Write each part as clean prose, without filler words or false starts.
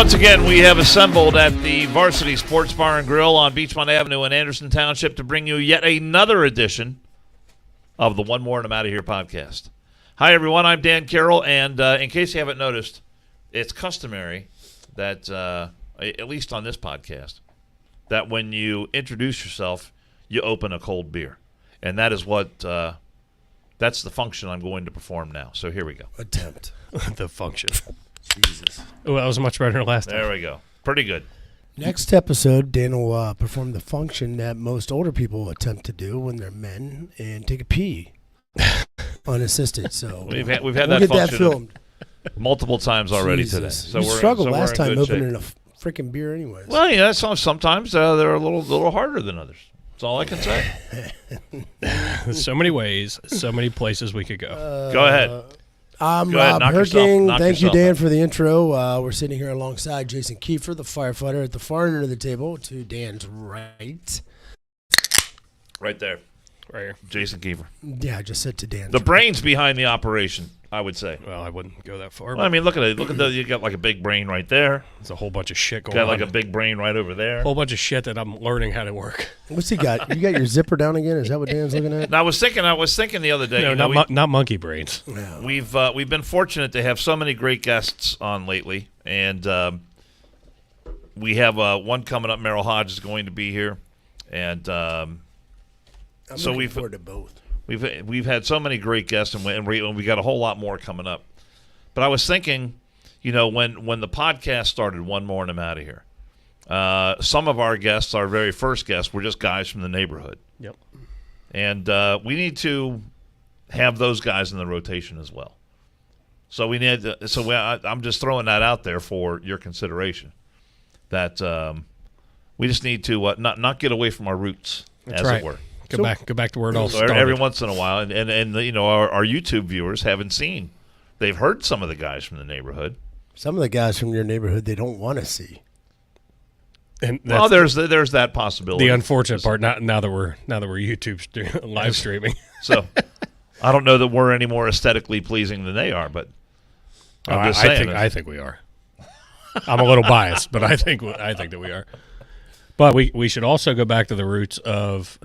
Once again, we have assembled at the Varsity Sports Bar and Grill on Beachmont Avenue in Anderson Township to bring you yet another edition of the One More and I'm Outta Here podcast. Hi, everyone. I'm Dan Carroll, and in case you haven't noticed, it's customary that, at least on this podcast, that when you introduce yourself, you open a cold beer. And that is what, that's the function I'm going to perform now. So here we go. Attempt. The function. Jesus. Oh, that was much better than last time. There we go. Pretty good. Next episode, Dan will perform the function that most older people attempt to do when they're men and take a pee unassisted. So We've had we'll that get function that filmed multiple times already today. Jesus. So you we're struggled so last we're in time good opening shape. a freaking beer anyways. Well, yeah, sometimes they're a little harder than others. That's all I can say. So many ways, so many places we could go. Go ahead. I'm Go ahead, Rob Herking. knock Thank you, yourself Dan, out. for the intro. We're sitting here alongside Jason Kiefer, the firefighter, at the far end of the table to Dan's right. Right there. Right here. Jason Kiefer. Yeah, I just said to Dan's The right. brains behind the operation, I would say. Well, I wouldn't go that far. Well, I mean, look at it. Look at you got like a big brain right there. There's a whole bunch of shit going Got on. like a big brain right over there. whole bunch of shit that I'm learning how to work. What's he got? You got your zipper down again? Is that what Dan's looking at? Now, I was thinking the other day. No, you know, not monkey brains. Yeah. we've been fortunate to have so many great guests on lately, and we have one coming up. Merrill Hodge is going to be here, and I'm so looking forward to both. We've had so many great guests, and we got a whole lot more coming up. But I was thinking, you know, when the podcast started, One More and I'm Outta Here, some of our guests, our very first guests, were just guys from the neighborhood. Yep. And we need to have those guys in the rotation as well. So I'm just throwing that out there for your consideration. That we just need to not get away from our roots, That's as right. it were. Go back to where it all So started. every once in a while, and you know, our YouTube viewers haven't seen. They've heard some of the guys from the neighborhood. Some of the guys from your neighborhood they don't want to see. And Well, that's there's that possibility. the unfortunate part. Now that we're YouTube live streaming. So I don't know that we're any more aesthetically pleasing than they are, but I'm just saying. I think we are. I'm a little biased, but I think that we are. But we should also go back to the roots of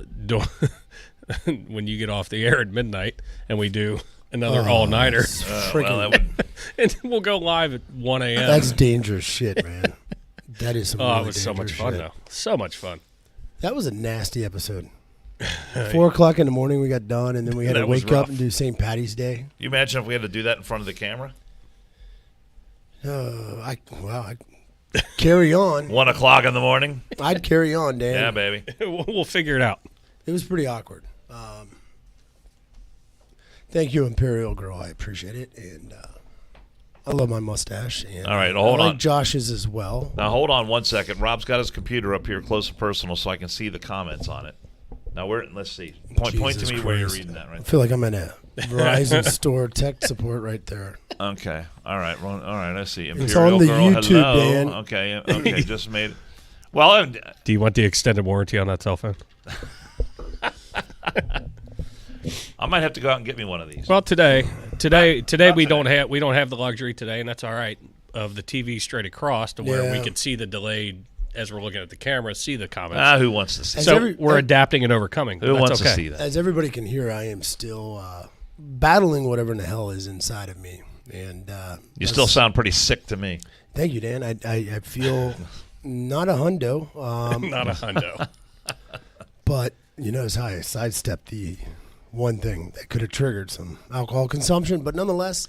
when you get off the air at midnight and we do another all-nighter. Well, that would, And we'll go live at 1 a.m. That's dangerous shit, man. That is some Oh, really it was so much dangerous fun, shit. though. So much fun. That was a nasty episode. 4 o'clock in the morning we got done, and then we had to That was wake up rough. and do St. Patty's Day. you imagine if we had to do that in front of the camera? I'd carry on. 1 o'clock in the morning? I'd carry on, Dan. Yeah, baby. We'll figure it out. It was pretty awkward. Thank you, Imperial Girl. I appreciate it, and I love my mustache. And All right, hold I like on. Josh's as well. Now, hold on 1 second. Rob's got his computer up here close and personal so I can see the comments on it. Now, let's see. Point to Jesus me where you're Christ. reading that I right feel like I'm in a Verizon store tech support right there. Okay. All right. All right. I see. It's Imperial on the Girl, YouTube, hello. Dan. Okay. Just made it. Well, Do you want the extended warranty on that cell phone? I might have to go out and get me one of these. Well, today we don't have the luxury today, and that's all right, of the TV straight across to where we Yeah. could see the delayed as we're looking at the camera, see the comments. Who wants to see As that? So every- we're adapting and overcoming. Who That's wants okay. to see that? As everybody can hear, I am still battling whatever in the hell is inside of me. And You still sound pretty sick to me. thank you, Dan. I feel not a hundo, Not a hundo. but you notice how I sidestepped the one thing that could have triggered some alcohol consumption. But nonetheless,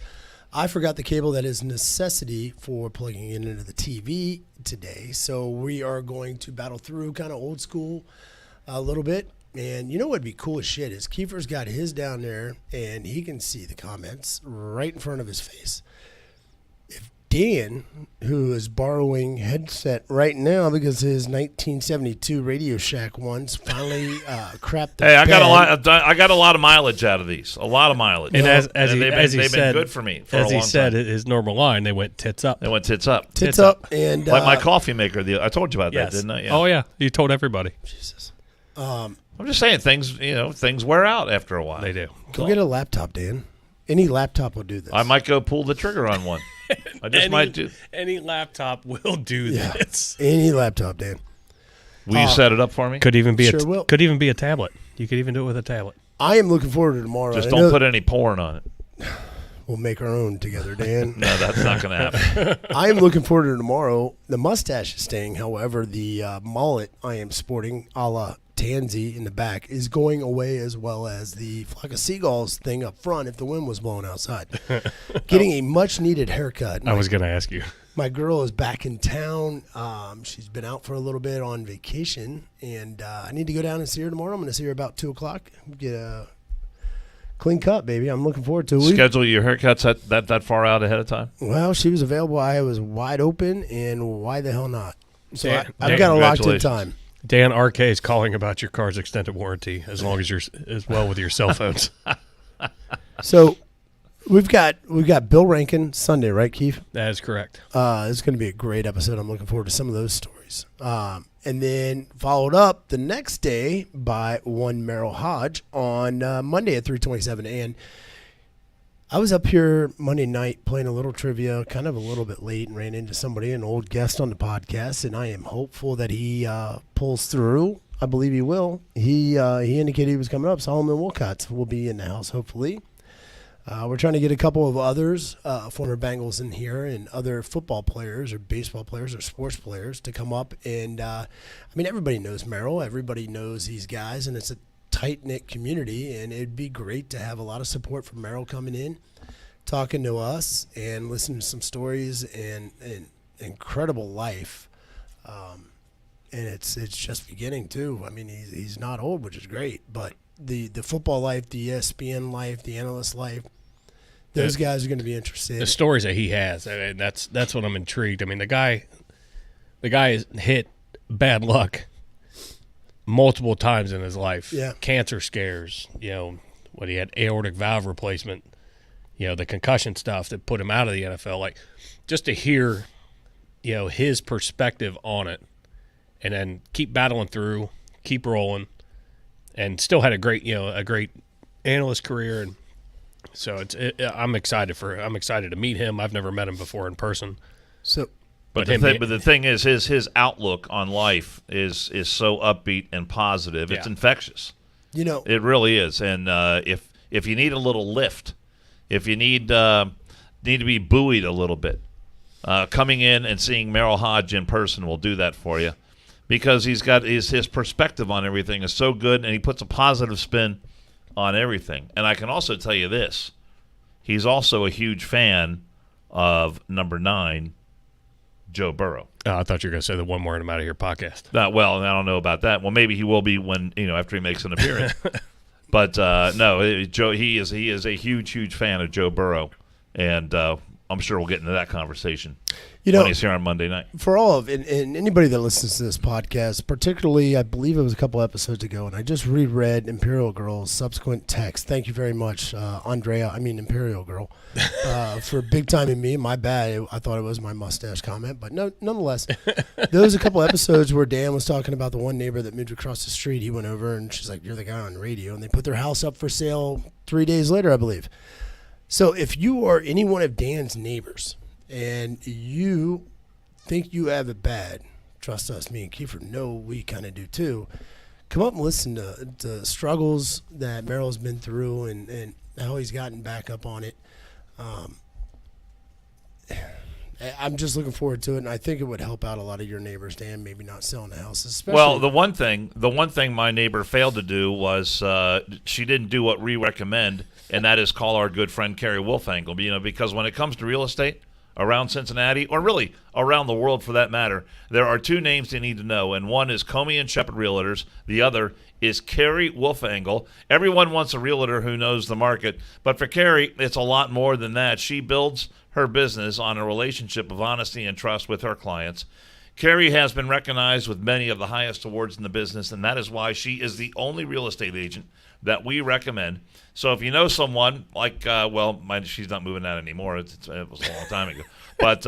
I forgot the cable that is necessity for plugging it into the TV today. So we are going to battle through kind of old school a little bit. And you know what would be cool as shit is Kiefer's got his down there and he can see the comments right in front of his face. If Dan, who is borrowing headset right now because his 1972 Radio Shack ones finally crapped the Hey, I got bed. I got a lot of mileage out of these. A lot of mileage. And as And he they've said, been good for me for a as he long said, time. his normal line, they went tits up. They went tits up. Tits up and Like my coffee maker. I told you about Yes. that, didn't I? Yeah. Oh yeah, you told everybody. Jesus. I'm just saying things wear out after a while. They do. Go get a laptop, Dan. Any laptop will do this. I might go pull the trigger on one. I just might do. Any laptop will do this. Any laptop, Dan. Will you set it up for me? Could even be Sure will. could even be a tablet. You could even do it with a tablet. I am looking forward to tomorrow. Just don't put any porn on it. We'll make our own together, Dan. No, that's not going to happen. I am looking forward to tomorrow. The mustache is staying. However, the mullet I am sporting, a la Tansy in the back, is going away, as well as the flock of seagulls thing up front if the wind was blowing outside. Getting a much-needed haircut. I was going to ask you. My girl is back in town. She's been out for a little bit on vacation, and I need to go down and see her tomorrow. I'm going to see her about 2 o'clock. Get a clean cut, baby. I'm looking forward to it. Schedule your haircuts that far out ahead of time? Well, she was available. I was wide open, and why the hell not? So Dan, I've got a locked in time. Dan RK is calling about your car's extended warranty as long as you're as well with your cell phones. So we've got Bill Ranken Sunday, right, Keith? That is correct. It's going to be a great episode. I'm looking forward to some of those stories. And then followed up the next day by one Merrill Hodge on Monday at 3:27. And I was up here Monday night playing a little trivia, kind of a little bit late, and ran into somebody, an old guest on the podcast, and I am hopeful that he pulls through. I believe he will. He indicated he was coming up. Solomon Wilcots will be in the house, hopefully. We're trying to get a couple of others, former Bengals in here, and other football players or baseball players or sports players to come up. And, everybody knows Merrill. Everybody knows these guys, and it's a tight-knit community, and it'd be great to have a lot of support from Merrill coming in, talking to us, and listening to some stories and incredible life. And it's just beginning, too. I mean, he's not old, which is great, but the football life, the ESPN life, the analyst life, those guys are going to be interested. The stories that he has, I mean, that's what I'm intrigued. I mean, the guy has hit bad luck multiple times in his life. Yeah. Cancer scares, what he had aortic valve replacement, the concussion stuff that put him out of the NFL. Like, just to hear, his perspective on it, and then keep battling through, keep rolling, and still had a great analyst career. And so I'm excited to meet him. I've never met him before in person. So, but the thing is, his outlook on life is so upbeat and positive. It's infectious. It really is. And if you need a little lift, if you need to be buoyed a little bit, coming in and seeing Merrill Hodge in person will do that for you, because his perspective on everything is so good, and he puts a positive spin on everything. And I can also tell you this: he's also a huge fan of number 9. Joe Burrow. I thought you were going to say the One More and I'm Out of Here podcast. Well, I don't know about that. Well, maybe he will be when after he makes an appearance. But no, Joe. He is a huge fan of Joe Burrow, and I'm sure we'll get into that conversation when he's here on Monday night. For all of and anybody that listens to this podcast, particularly, I believe it was a couple episodes ago, and I just reread Imperial Girl's subsequent text. Thank you very much, Imperial Girl, for big timing me. My bad. I thought it was my mustache comment, but no, nonetheless, there was a couple episodes where Dan was talking about the one neighbor that moved across the street. He went over, and she's like, "You're the guy on the radio," and they put their house up for sale 3 days later, I believe. So if you are any one of Dan's neighbors and you think you have it bad, trust us, me and Kiefer know we kind of do too. Come up and listen to the struggles that Merrill's been through and how he's gotten back up on it. I'm just looking forward to it, and I think it would help out a lot of your neighbors, Dan, maybe not selling the houses. Especially well, the one thing my neighbor failed to do was she didn't do what we recommend, and that is call our good friend Carrie Wolfangle. Because when it comes to real estate around Cincinnati, or really around the world for that matter, there are 2 names you need to know, and one is Comey and Shepard Realtors. The other is Carrie Wolfangle. Everyone wants a realtor who knows the market, but for Carrie, it's a lot more than that. She builds her business on a relationship of honesty and trust with her clients. Carrie has been recognized with many of the highest awards in the business, and that is why she is the only real estate agent that we recommend. So if you know someone like, she's not moving out anymore. It was a long time ago. But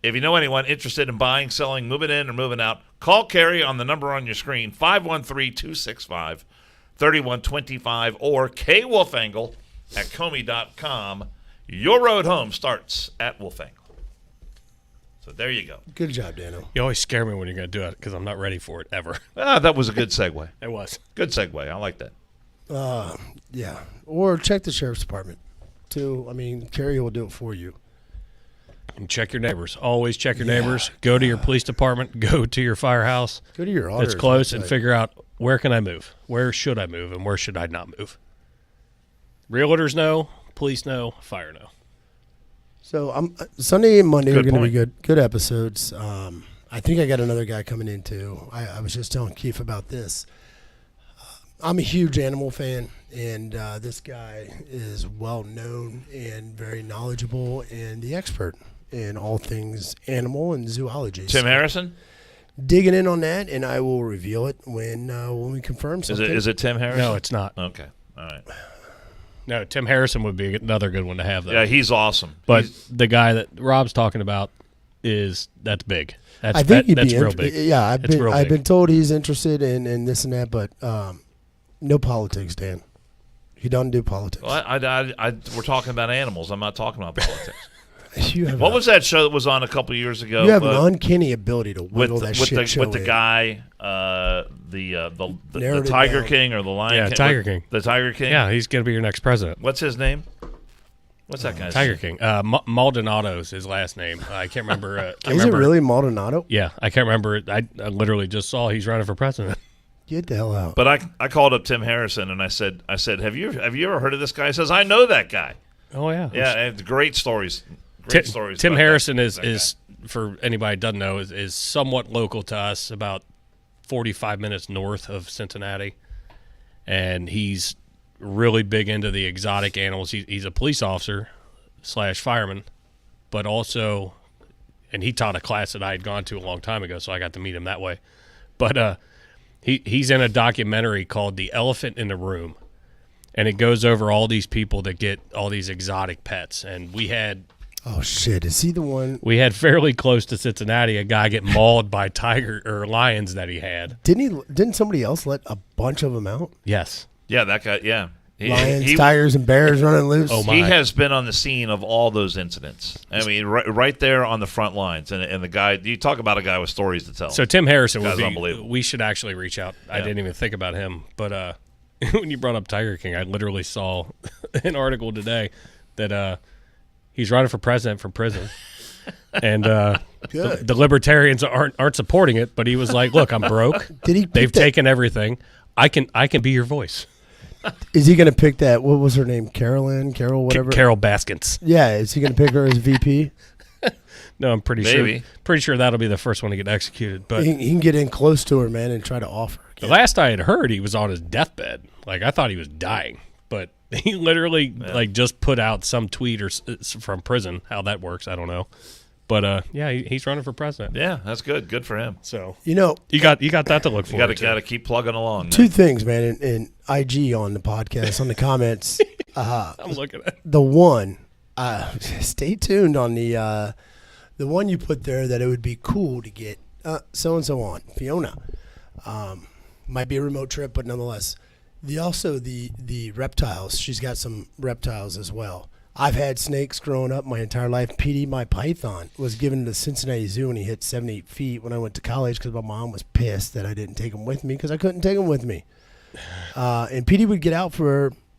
if you know anyone interested in buying, selling, moving in, or moving out, call Carrie on the number on your screen, 513-265-3125, or kwolfangle@comey.com. Your road home starts at Wolfangle. So there you go. Good job, Dano. You always scare me when you're going to do it because I'm not ready for it ever. That was a good segue. It was. Good segue. I like that. Yeah. Or check the sheriff's department, too. I mean, Carrie will do it for you. And check your neighbors. Always check your neighbors. Go to your police department. Go to your firehouse. Go to your auditor's that's close website. and figure out where can I move? Where should I move? And where should I not move? Realtors know. Police know. Fire know. So Sunday and Monday Good are going to be point. good episodes. I think I got another guy coming in too. I was just telling Keith about this. I'm a huge animal fan, and this guy is well known and very knowledgeable and the expert in all things animal and zoology. Tim So Harrison? digging in on that, and I will reveal it when we confirm Is something. it Tim Harrison? No, it's not. Okay. All right. No, Tim Harrison would be another good one to have, though. Yeah, he's awesome. But the guy that Rob's talking about that's big. I think he'd that's be real big. Yeah, I've It's real big. been told he's interested in this and that, but no politics, Dan. He doesn't do politics. Well, we're talking about animals. I'm not talking about politics. You have What was that show that was on a couple years ago? You have an uncanny ability to wiggle that with shit show the in. guy, the Narrowed it Tiger down. King or the Lion Yeah, King? Tiger King. The Tiger King? Yeah, he's going to be your next president. What's his name? What's that guy's Tiger name? King. Maldonado's his last name. I can't remember. Is it really Maldonado? Yeah, I can't remember. I literally just saw he's running for president. Get the hell out. But I called up Tim Harrison and I said, have you ever heard of this guy? He says, I know that guy. Oh, yeah. Yeah, and great stories. Tim, Stories. Tim about Harrison that is for anybody who doesn't know, is somewhat local to us, about 45 minutes north of Cincinnati. And he's really big into the exotic animals. He's a police officer / fireman, but also, and he taught a class that I had gone to a long time ago, so I got to meet him that way. But he's in a documentary called The Elephant in the Room. And it goes over all these people that get all these exotic pets. And we had Oh shit! Is he the one? fairly close to Cincinnati a guy get mauled by tiger or lions that he had. Didn't somebody else let a bunch of them out? Yes. Yeah, that guy. Yeah, Lions, tigers, and bears running loose. Oh, my. He has been on the scene of all those incidents. I mean, right there on the front lines. And the guy, you talk about a guy with stories to tell. So Tim Harrison would Guy's be. unbelievable. We should actually reach out. I Yeah. didn't even think about him, but when you brought up Tiger King, I literally saw an article today that he's running for president from prison. And Good. the libertarians aren't supporting it, but he was like, "Look, I'm broke. Did he? They've taken everything. I can be your voice." Is he going to pick that? What was her name? Carol, whatever. Carol Baskins. Yeah. Is he going to pick her as VP? No, I'm pretty Maybe. sure that'll be the first one to get executed. But He can get in close to her, man, and try to offer. the last I had heard, he was on his deathbed. Like, I thought he was dying, but he literally just put out some tweet from prison. How that works, I don't know. But yeah, he's running for president. yeah, that's good. Good for him. So You know, you got that to look You forward got to. to keep plugging along. two things, man, and IG on the podcast, on the comments. I'm looking at. The one, stay tuned on the one you put there that it would be cool to get so and so on Fiona. Might be a remote trip, but nonetheless. The reptiles. She's got some reptiles as well. I've had snakes growing up my entire life. Petey, my python, was given to the Cincinnati Zoo when he hit 78 feet when I went to college because my mom was pissed that I didn't take him with me because I couldn't take him with me. And Petey would get out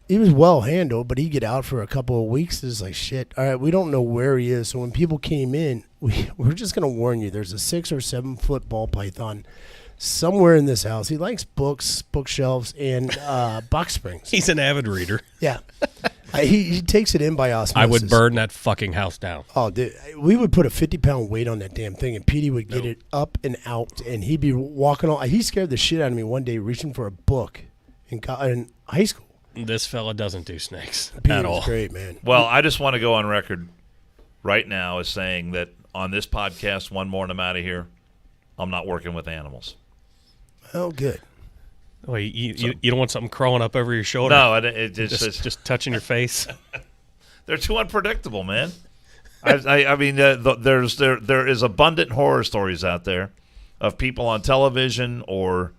he was well handled, but he'd get out for a couple of weeks. It's like, shit, all right, we don't know where he is. So when people came in, we're just going to warn you. There's a 6 or 7 foot ball python somewhere in this house. He likes books, bookshelves, and box springs. He's an avid reader. Yeah. He takes it in by osmosis. I would burn that fucking house down. Oh, dude. We would put a 50-pound weight on that damn thing, and Petey would get it up and out, and he'd be walking on. He scared the shit out of me one day reaching for a book in high school. This fella doesn't do snakes Petey at was all. great, man. Well, I just want to go on record right now as saying that on this podcast, one more and I'm out of here, I'm not working with animals. Oh, good. Wait, you don't want something crawling up over your shoulder? No, it's just touching your face. they're too unpredictable, man. I mean, there is abundant horror stories out there of people on television or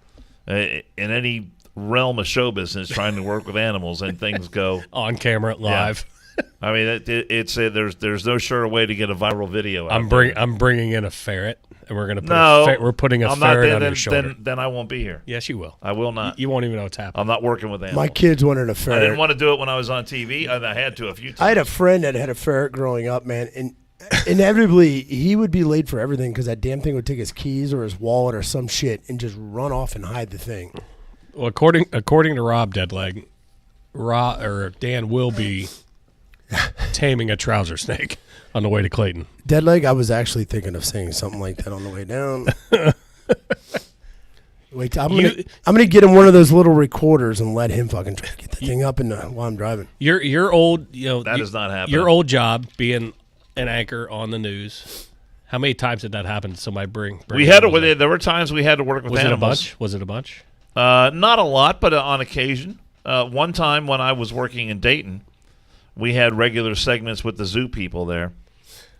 in any realm of show business trying to work with animals, and things go On camera, live. I mean, there's no surer way to get a viral video. I'm bringing in a ferret, and we're gonna put we're putting a I'm ferret not, on your shoulder. Then I won't be here. Yes, you will. I will not. You won't even know what's happening. I'm not working with animals. My kids wanted a ferret. I didn't want to do it when I was on TV, and I had to a few times. I had a friend that had a ferret growing up, man, and inevitably he would be late for everything because that damn thing would take his keys or his wallet or some shit and just run off and hide the thing. Well, according to Rob Deadleg, Dan will be taming a trouser snake on the way to Clayton. Deadleg, I was actually thinking of saying something like that on the way down. Wait, I'm gonna get him one of those little recorders and let him fucking try to get the thing up while I'm driving. Your old, that is not happening. Your old job being an anchor on the news. How many times did that happen? Did somebody bring we had it. There were times we had to work with animals. Was it a bunch? Not a lot, but on occasion. One time when I was working in Dayton, we had regular segments with the zoo people there.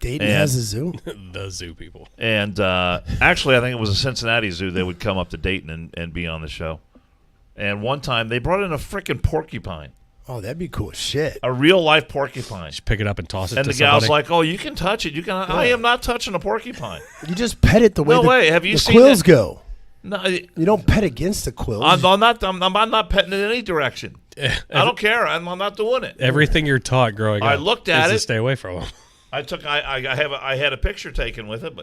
Dayton has a zoo? The zoo people. And actually, I think it was a Cincinnati zoo. They would come up to Dayton and be on the show. And one time, they brought in a freaking porcupine. Oh, that'd be cool as shit. A real-life porcupine. Just pick it up and toss it and to the gal's somebody. like, oh, you can touch it. You can. Yeah. I am not touching a porcupine. You just pet it the way Have you the seen quills that? go. No, you don't pet against the quills. I'm not petting it in any direction. I don't care. I'm not doing it. Everything you're taught growing up. I looked at is it. To stay away from them. I had a picture taken with it,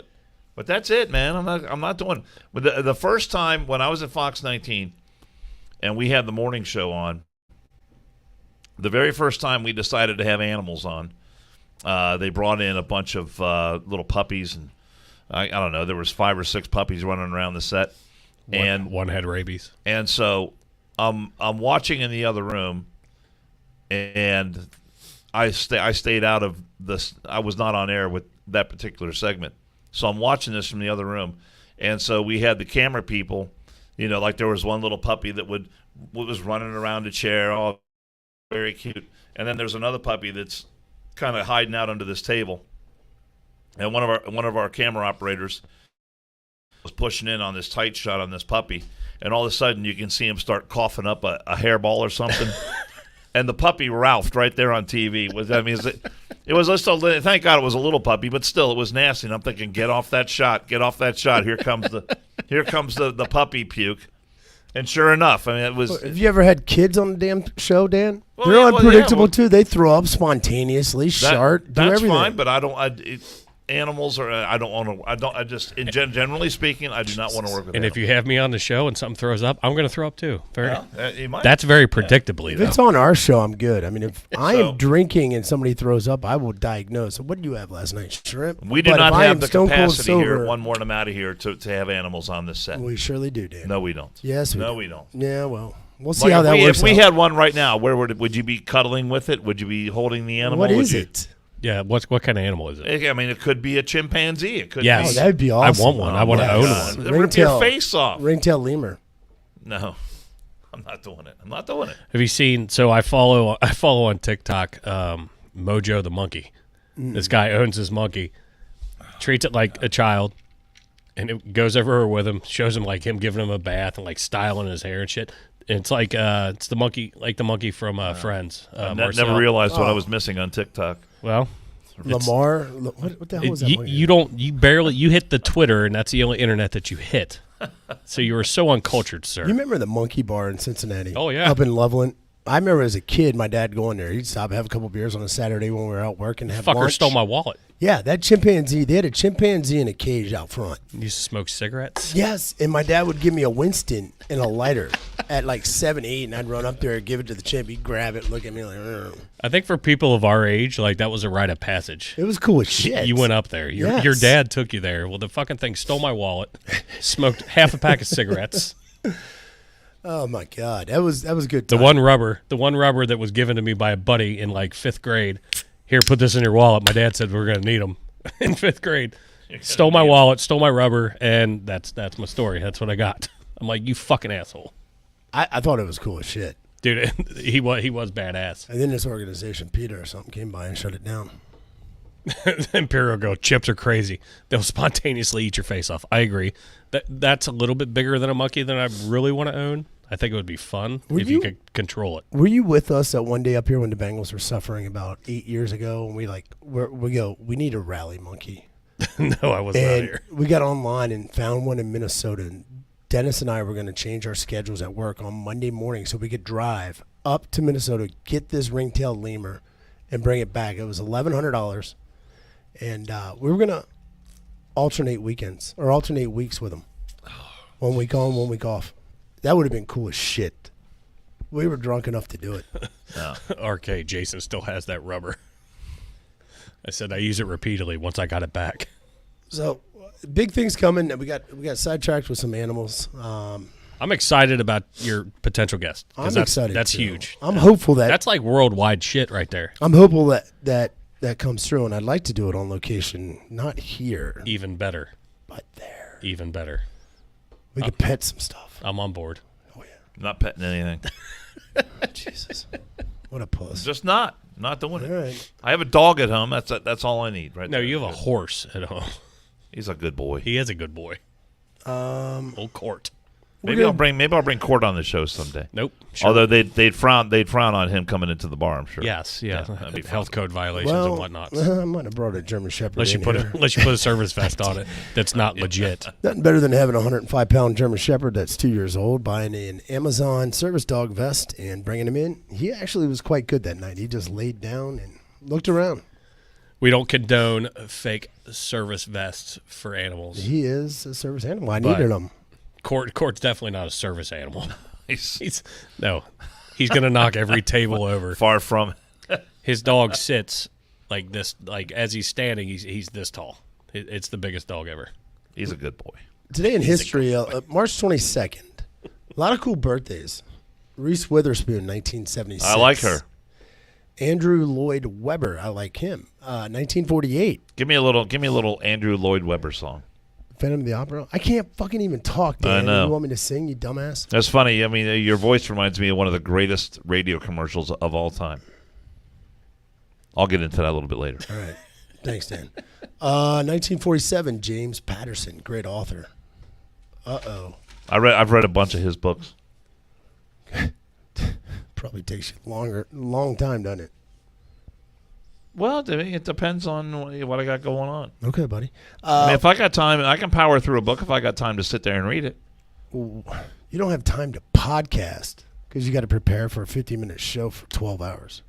but that's it, man. I'm not doing it. But the first time when I was at Fox 19, and we had the morning show on, the very first time we decided to have animals on, they brought in a bunch of little puppies, and I don't know, there was 5 or 6 puppies running around the set, and one had rabies. And so I'm watching in the other room, and I stayed out of this. I was not on air with that particular segment, so I'm watching this from the other room, and so we had the camera people. Like there was one little puppy that was running around a chair, all very cute, and then there's another puppy that's kind of hiding out under this table, and one of our camera operators was pushing in on this tight shot on this puppy, and all of a sudden you can see him start coughing up a hairball or something. And the puppy ralphed right there on TV. It was just thank God it was a little puppy, but still it was nasty. And I'm thinking, get off that shot. Here comes the puppy puke. And sure enough, I mean, it was. Have you ever had kids on the damn show, Dan? Well, They're unpredictable too. They throw up spontaneously, shart, do that's everything. Fine, but I don't. Animals are. I don't want to. I don't. I just. Generally speaking, I do not want to work with. And animals. if you have me on the show and something throws up, I'm going to throw up too. You might. That's very predictably. If though. it's on our show, I'm good. I mean, if I am drinking and somebody throws up, I will diagnose. So what did you have last night? Shrimp? We do but not have the capacity sober, here. One more, and I'm out of here to have animals on this set. We surely do, Dan. No, we don't. Yes, we don't. Yeah, well, we'll see how that works. If we had one right now, where would you be cuddling with it? Would you be holding the animal? What is it? Yeah, what kind of animal is it? I mean, it could be a chimpanzee. It could. Yes. be. That'd be awesome. I want one. I want to own one. Rip your face off. Ringtail Lemur. No, I'm not doing it. Have you seen? So I follow on TikTok Mojo the Monkey. This guy owns his monkey, treats it like a child, and it goes over with him, shows him like him giving him a bath and like styling his hair and shit. And it's like it's the monkey, like the monkey from Friends. I never realized what I was missing on TikTok. Well, Lamar, what the hell was that? You hit the Twitter, and that's the only internet that you hit. So you were so uncultured, sir. You remember the Monkey Bar in Cincinnati? Oh yeah, up in Loveland. I remember as a kid, my dad going there. He'd stop, have a couple beers on a Saturday when we were out working, have fucker lunch. stole my wallet. Yeah, that chimpanzee. They had a chimpanzee in a cage out front. You used to smoke cigarettes? Yes, and my dad would give me a Winston and a lighter at like 7, 8, and I'd run up there and give it to the chimp. He'd grab it, look at me like, "Ugh." I think for people of our age, like that was a rite of passage. It was cool as shit. You went up there. Your dad took you there. Well, the fucking thing stole my wallet, smoked half a pack of cigarettes. Oh my God, that was a good time. The one rubber that was given to me by a buddy in like 5th grade. Here, put this in your wallet. My dad said we're going to need them in 5th grade. Stole my wallet, stole my rubber, and that's my story. That's what I got. I'm like, you fucking asshole. I thought it was cool as shit. Dude, he was badass. And then this organization, Peter or something, came by and shut it down. Imperial go, chips are crazy. They'll spontaneously eat your face off. I agree. That's a little bit bigger than a monkey than I really want to own. I think it would be fun Were if you you- could control it. Were you with us that one day up here when the Bengals were suffering about 8 years ago? And we need a rally monkey. No, I was not And here. we got online and found one in Minnesota. And Dennis and I were going to change our schedules at work on Monday morning so we could drive up to Minnesota, get this ringtail lemur, and bring it back. It was $1,100. And we were going to alternate weekends or alternate weeks with them. 1 week on, 1 week off. That would have been cool as shit. We were drunk enough to do it. No. RK, Jason still has that rubber. I said I use it repeatedly once I got it back. So, big things coming. We got sidetracked with some animals. I'm excited about your potential guest. 'Cause I'm excited. That's too. huge. I'm hopeful that That's like worldwide shit right there. I'm hopeful that comes through, and I'd like to do it on location, not here, Even better. but there. Even better. We could pet some stuff. I'm on board. Oh yeah, Not petting anything. Jesus, what a puss. Just not doing All it. right, I have a dog at home. That's all I need, right? No, there. you have a horse at home. He's a good boy. He is a good boy. Old Court. Maybe I'll bring Court on the show someday. Nope. Sure. Although they'd frown on him coming into the bar, I'm sure. Yes, yeah. that'd be fun. Health code violations well, and whatnot. I might have brought a German Shepherd. Unless you put a service vest on it that's not legit. Nothing better than having a 105-pound German Shepherd that's 2 years old, buying an Amazon service dog vest and bringing him in. He actually was quite good that night. He just laid down and looked around. We don't condone fake service vests for animals. He is a service animal. I But- needed him. Court's definitely not a service animal. He's He's gonna knock every table over. far from it. His dog sits like this, like as he's standing, he's this tall. It's the biggest dog ever. He's a good boy. Today in history, March 22nd, a lot of cool birthdays. Reese Witherspoon, 1976. I like her. Andrew Lloyd Webber, I like him. 1948, Give me a little Andrew Lloyd Webber song. Phantom of the Opera. I can't fucking even talk, Dan. I know. You want me to sing, you dumbass? That's funny. I mean, your voice reminds me of one of the greatest radio commercials of all time. I'll get into that a little bit later. All right. Thanks, Dan. 1947, James Patterson, great author. Uh-oh. I've read a bunch of his books. Probably takes you long time, doesn't it? Well, it depends on what I got going on. Okay, buddy. I mean, if I got time, I can power through a book if I got time to sit there and read it. You don't have time to podcast because you got to prepare for a 50-minute show for 12 hours.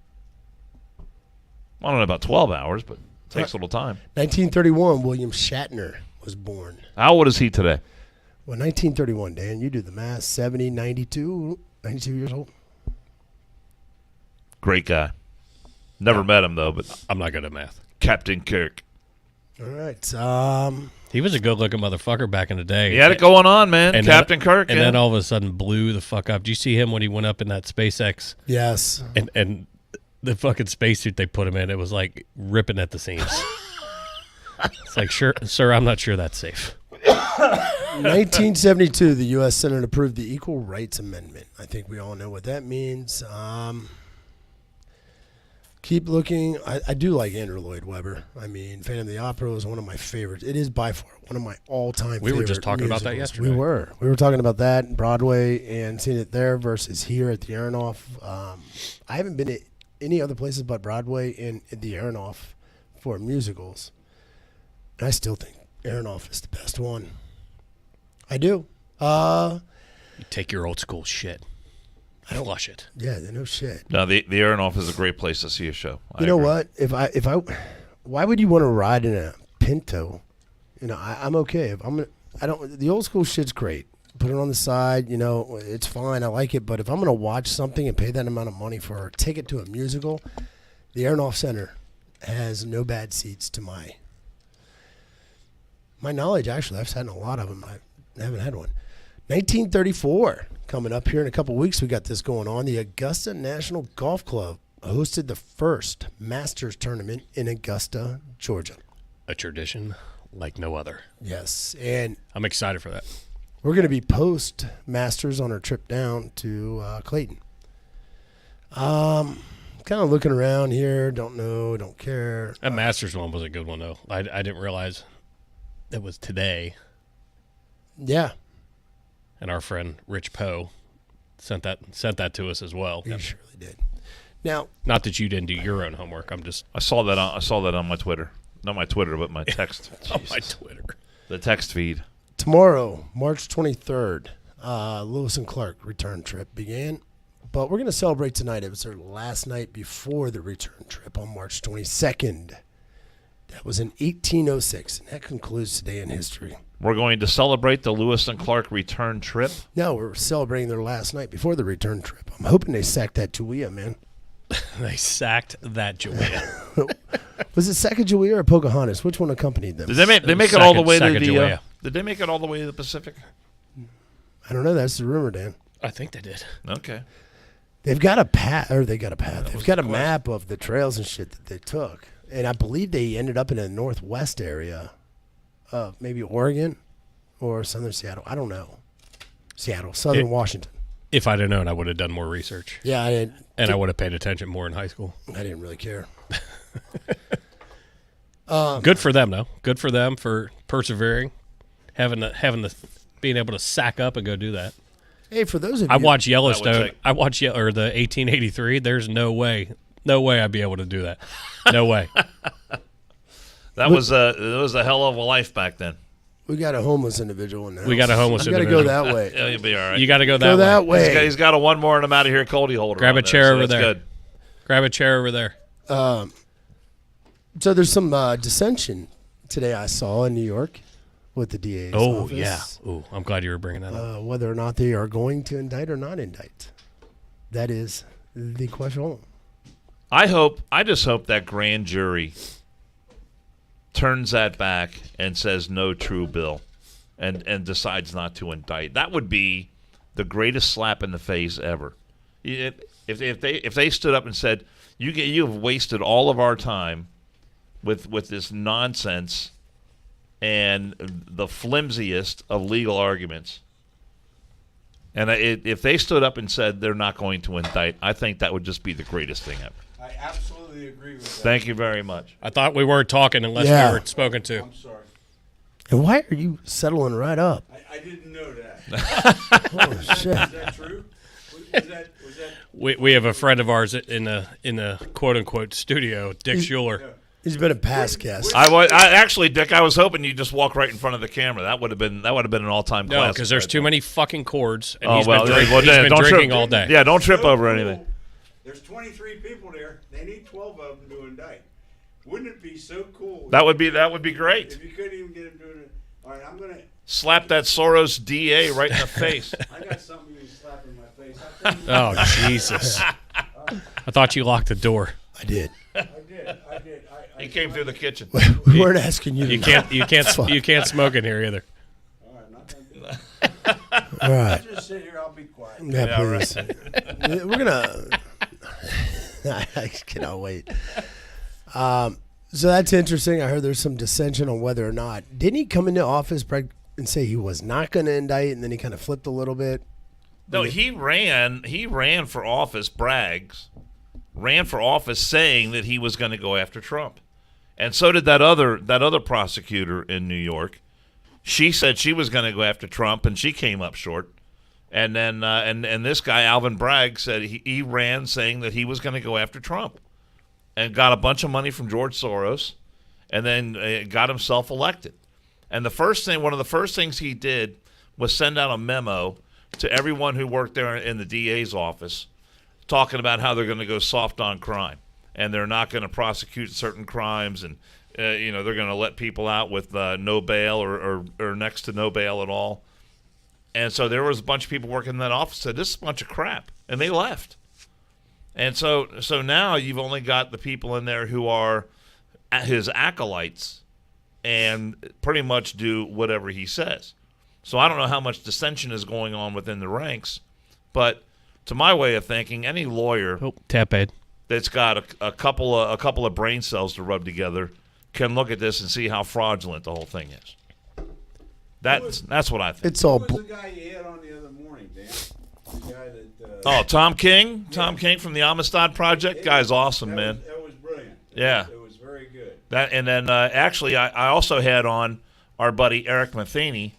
I don't know about 12 hours, but it takes a little time. 1931, William Shatner was born. How old is he today? Well, 1931, Dan, you do the math. 70, 92 years old. Great guy. Never met him, though, but I'm not good at math. Captain Kirk. All right. He was a good-looking motherfucker back in the day. He had it going on, man. And Captain Kirk. And yeah. then all of a sudden blew the fuck up. Did you see him when he went up in that SpaceX? Yes. And the fucking spacesuit they put him in, it was like ripping at the seams. It's like, sir, I'm not sure that's safe. 1972, the U.S. Senate approved the Equal Rights Amendment. I think we all know what that means. Keep looking. I do like Andrew Lloyd Webber. I mean, Phantom of the Opera is one of my favorites. It is by far one of my all-time We favorite were just talking about that musicals. yesterday. We were talking about that, Broadway, and seeing it there versus here at the Aronoff. I haven't been at any other places but Broadway and at the Aronoff for musicals. And I still think Aronoff is the best one. I do. You take your old school shit. I don't flush it. Yeah, no shit. No, the Aronoff is a great place to see a show. You know what? If I, why would you want to ride in a Pinto? You know, I'm okay. The old school shit's great. Put it on the side. You know, it's fine. I like it. But if I'm gonna watch something and pay that amount of money for a ticket to a musical, the Aronoff Center has no bad seats to my knowledge. Actually, I've sat in a lot of them. I haven't had one. 1934. Coming up here in a couple weeks, we got this going on. The Augusta National Golf Club hosted the first Masters tournament in Augusta, Georgia. A tradition like no other. Yes, and I'm excited for that. we're going to be post Masters on our trip down to Clayton. Kind of looking around here. Don't know. Don't care. That Masters one was a good one, though. I didn't realize it was today. Yeah. And our friend Rich Poe sent that to us as well. He surely did. Now, not that you didn't do your own homework. I saw that on my Twitter. Not my Twitter, but my text. On my Twitter. The text feed. Tomorrow, March 23rd, Lewis and Clark return trip began. But we're going to celebrate tonight. It was their last night before the return trip on March 22nd. That was in 1806, and that concludes today in history. We're going to celebrate the Lewis and Clark return trip. No, we're celebrating their last night before the return trip. I'm hoping they sacked that Julia, man. They sacked that Julia. Was it Sacagawea or Pocahontas? Which one accompanied them? Did they make it all the way to the? Sacagawea. Did they make it all the way to the Pacific? I don't know. That's the rumor, Dan. I think they did. Okay. They've got a path, They've got a map of the trails and shit that they took, and I believe they ended up in a northwest area, maybe Oregon or southern Seattle. I don't know. Southern Washington. If I'd have known, I would have done more research. Yeah, I didn't. And I would have paid attention more in high school. I didn't really care. Good for them, though. Good for them for persevering, having the being able to sack up and go do that. Hey, for those of you, I watched Yellowstone. I watched the 1883. There's no way I'd be able to do that. No way. That was a hell of a life back then. we got a homeless individual in the house. We got a homeless individual. individual. Got to go that way. Yeah, you'll be all right. You got to go Go that that way. way. He's got a one more and I'm out of here Coldie holder. Grab a chair so over that's there. Good. Grab a chair over there. So there's some dissension today I saw in New York with the DA's Oh, office. yeah. Oh, I'm glad you were bringing that up. Whether or not they are going to indict or not indict. That is the question. I just hope that grand jury turns that back and says no, true Bill, and decides not to indict. That would be the greatest slap in the face ever. If they stood up and said, you have wasted all of our time with this nonsense and the flimsiest of legal arguments. And if they stood up and said they're not going to indict, I think that would just be the greatest thing ever. I absolutely agree with that. Thank you very much. I thought we weren't talking unless Yeah. we were spoken to. I'm sorry. And why are you settling right up? I didn't know that. Oh, shit. Is that true? Was that We have a friend of ours in the quote unquote studio, Dick Schuler. He's been a past guest. Actually, Dick, I was hoping you'd just walk right in front of the camera. That would have been an all-time No, classic. because there's right too there. many fucking cords, and Oh, he's well, been, drink, well, he's then been don't drinking trip. all day. Yeah, don't trip so over cool. anything. There's 23 people there. They need 12 of them to indict. Wouldn't it be so cool? That would be great. If you couldn't even get them doing it. All right, I'm gonna. Slap that Soros DA right in the face. I got something you can slap in my face. I'll tell you Oh, Jesus. I thought you locked the door. I did. I did. He came through the kitchen. We weren't asking you to. You can't smoke in here either. All right, I'm not gonna do that. All right. Just sit here. I'll be quiet. Yeah, please. We're going to. I cannot wait. So that's interesting. I heard there's some dissension on whether or not. Didn't he come into office and say he was not going to indict, and then he kind of flipped a little bit? No, he ran for office. Braggs ran for office saying that he was going to go after Trump, and so did that other prosecutor in New York. She said she was going to go after Trump, and she came up short. And then and this guy Alvin Bragg said he ran saying that he was going to go after Trump, and got a bunch of money from George Soros, and then got himself elected. And one of the first things he did was send out a memo to everyone who worked there in the DA's office, talking about how they're going to go soft on crime, and they're not going to prosecute certain crimes, and they're going to let people out with no bail or next to no bail at all. And so there was a bunch of people working in that office that said, this is a bunch of crap, and they left. And so now you've only got the people in there who are his acolytes and pretty much do whatever he says. So I don't know how much dissension is going on within the ranks, but to my way of thinking, any lawyer Tap-aid. that's got a couple of brain cells to rub together can look at this and see how fraudulent the whole thing is. That's what I think. It's all. Who was the guy you had on the other morning, Dan? The guy that. Tom King? Tom King from the Amistad Project? Guy's awesome, man. That was brilliant. Yeah. It was very good. And then actually I also had on our buddy Eric Matheny,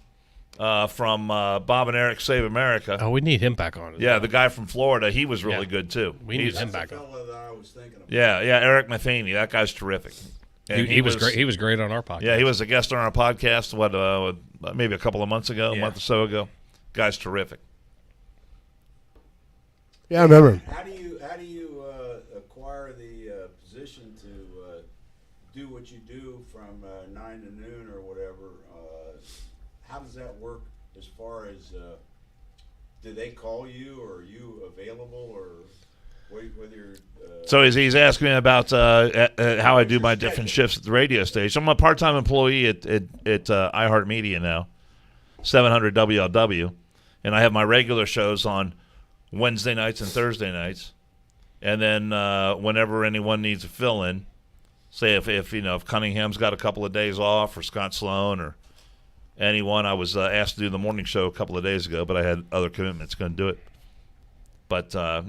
from Bob and Eric Save America. Oh, we need him back on. Yeah, the guy from Florida. He was really Yeah. good, too. We need him back That's on. the fella that I was thinking of. Yeah, Eric Mathaney. That guy's terrific. And He was great. He was great on our podcast. Yeah, he was a guest on our podcast, maybe a couple of months ago, a month or so ago. Guy's terrific. Yeah, I remember him. How do you acquire the position to do what you do from 9 to noon or whatever? How does that work as far as do they call you, or are you available, or whether you're So he's asking me about how I do my different shifts at the radio station. I'm a part-time employee at iHeartMedia now, 700 WLW, and I have my regular shows on Wednesday nights and Thursday nights, and then whenever anyone needs a fill-in, say if Cunningham's got a couple of days off, or Scott Sloan, or anyone, I was asked to do the morning show a couple of days ago, but I had other commitments, couldn't do it. But I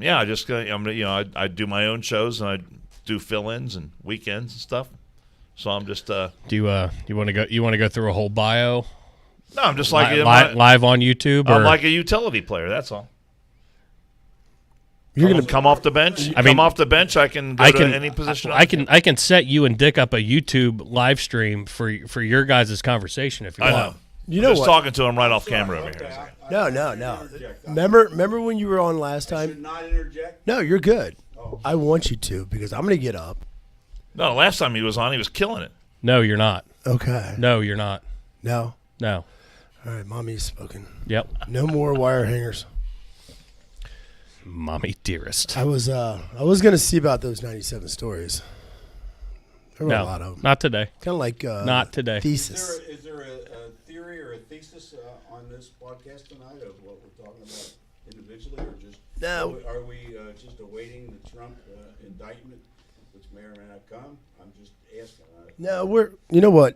do my own shows, and I do fill-ins and weekends and stuff. So I'm just Do you want to go? You want to go through a whole bio? No, I'm just like live on YouTube. I'm Or? like a utility player. That's all. You're gonna Come off the bench. I mean, come off the bench. I can go to any position. I can set you and Dick up a YouTube live stream for your guys' conversation if you I want. know. You know just what? talking to him right off camera over Okay, here. No. Remember when you were on last I should time? not interject. No, you're good. Oh. I want you to, because I'm gonna get up. No, last time he was on, he was killing it. No, you're not. Okay. No, you're not. No. No. All right, mommy's spoken. Yep. No more wire hangers. Mommy dearest. I was gonna see about those 97 stories. There were a lot of them. Not today. Kind of like Not today. thesis. Is there a theory or a thesis on this podcast tonight of what we're talking about individually, or just No. are we just awaiting the Trump indictment, which may or may not come? I'm just asking. No, you know what?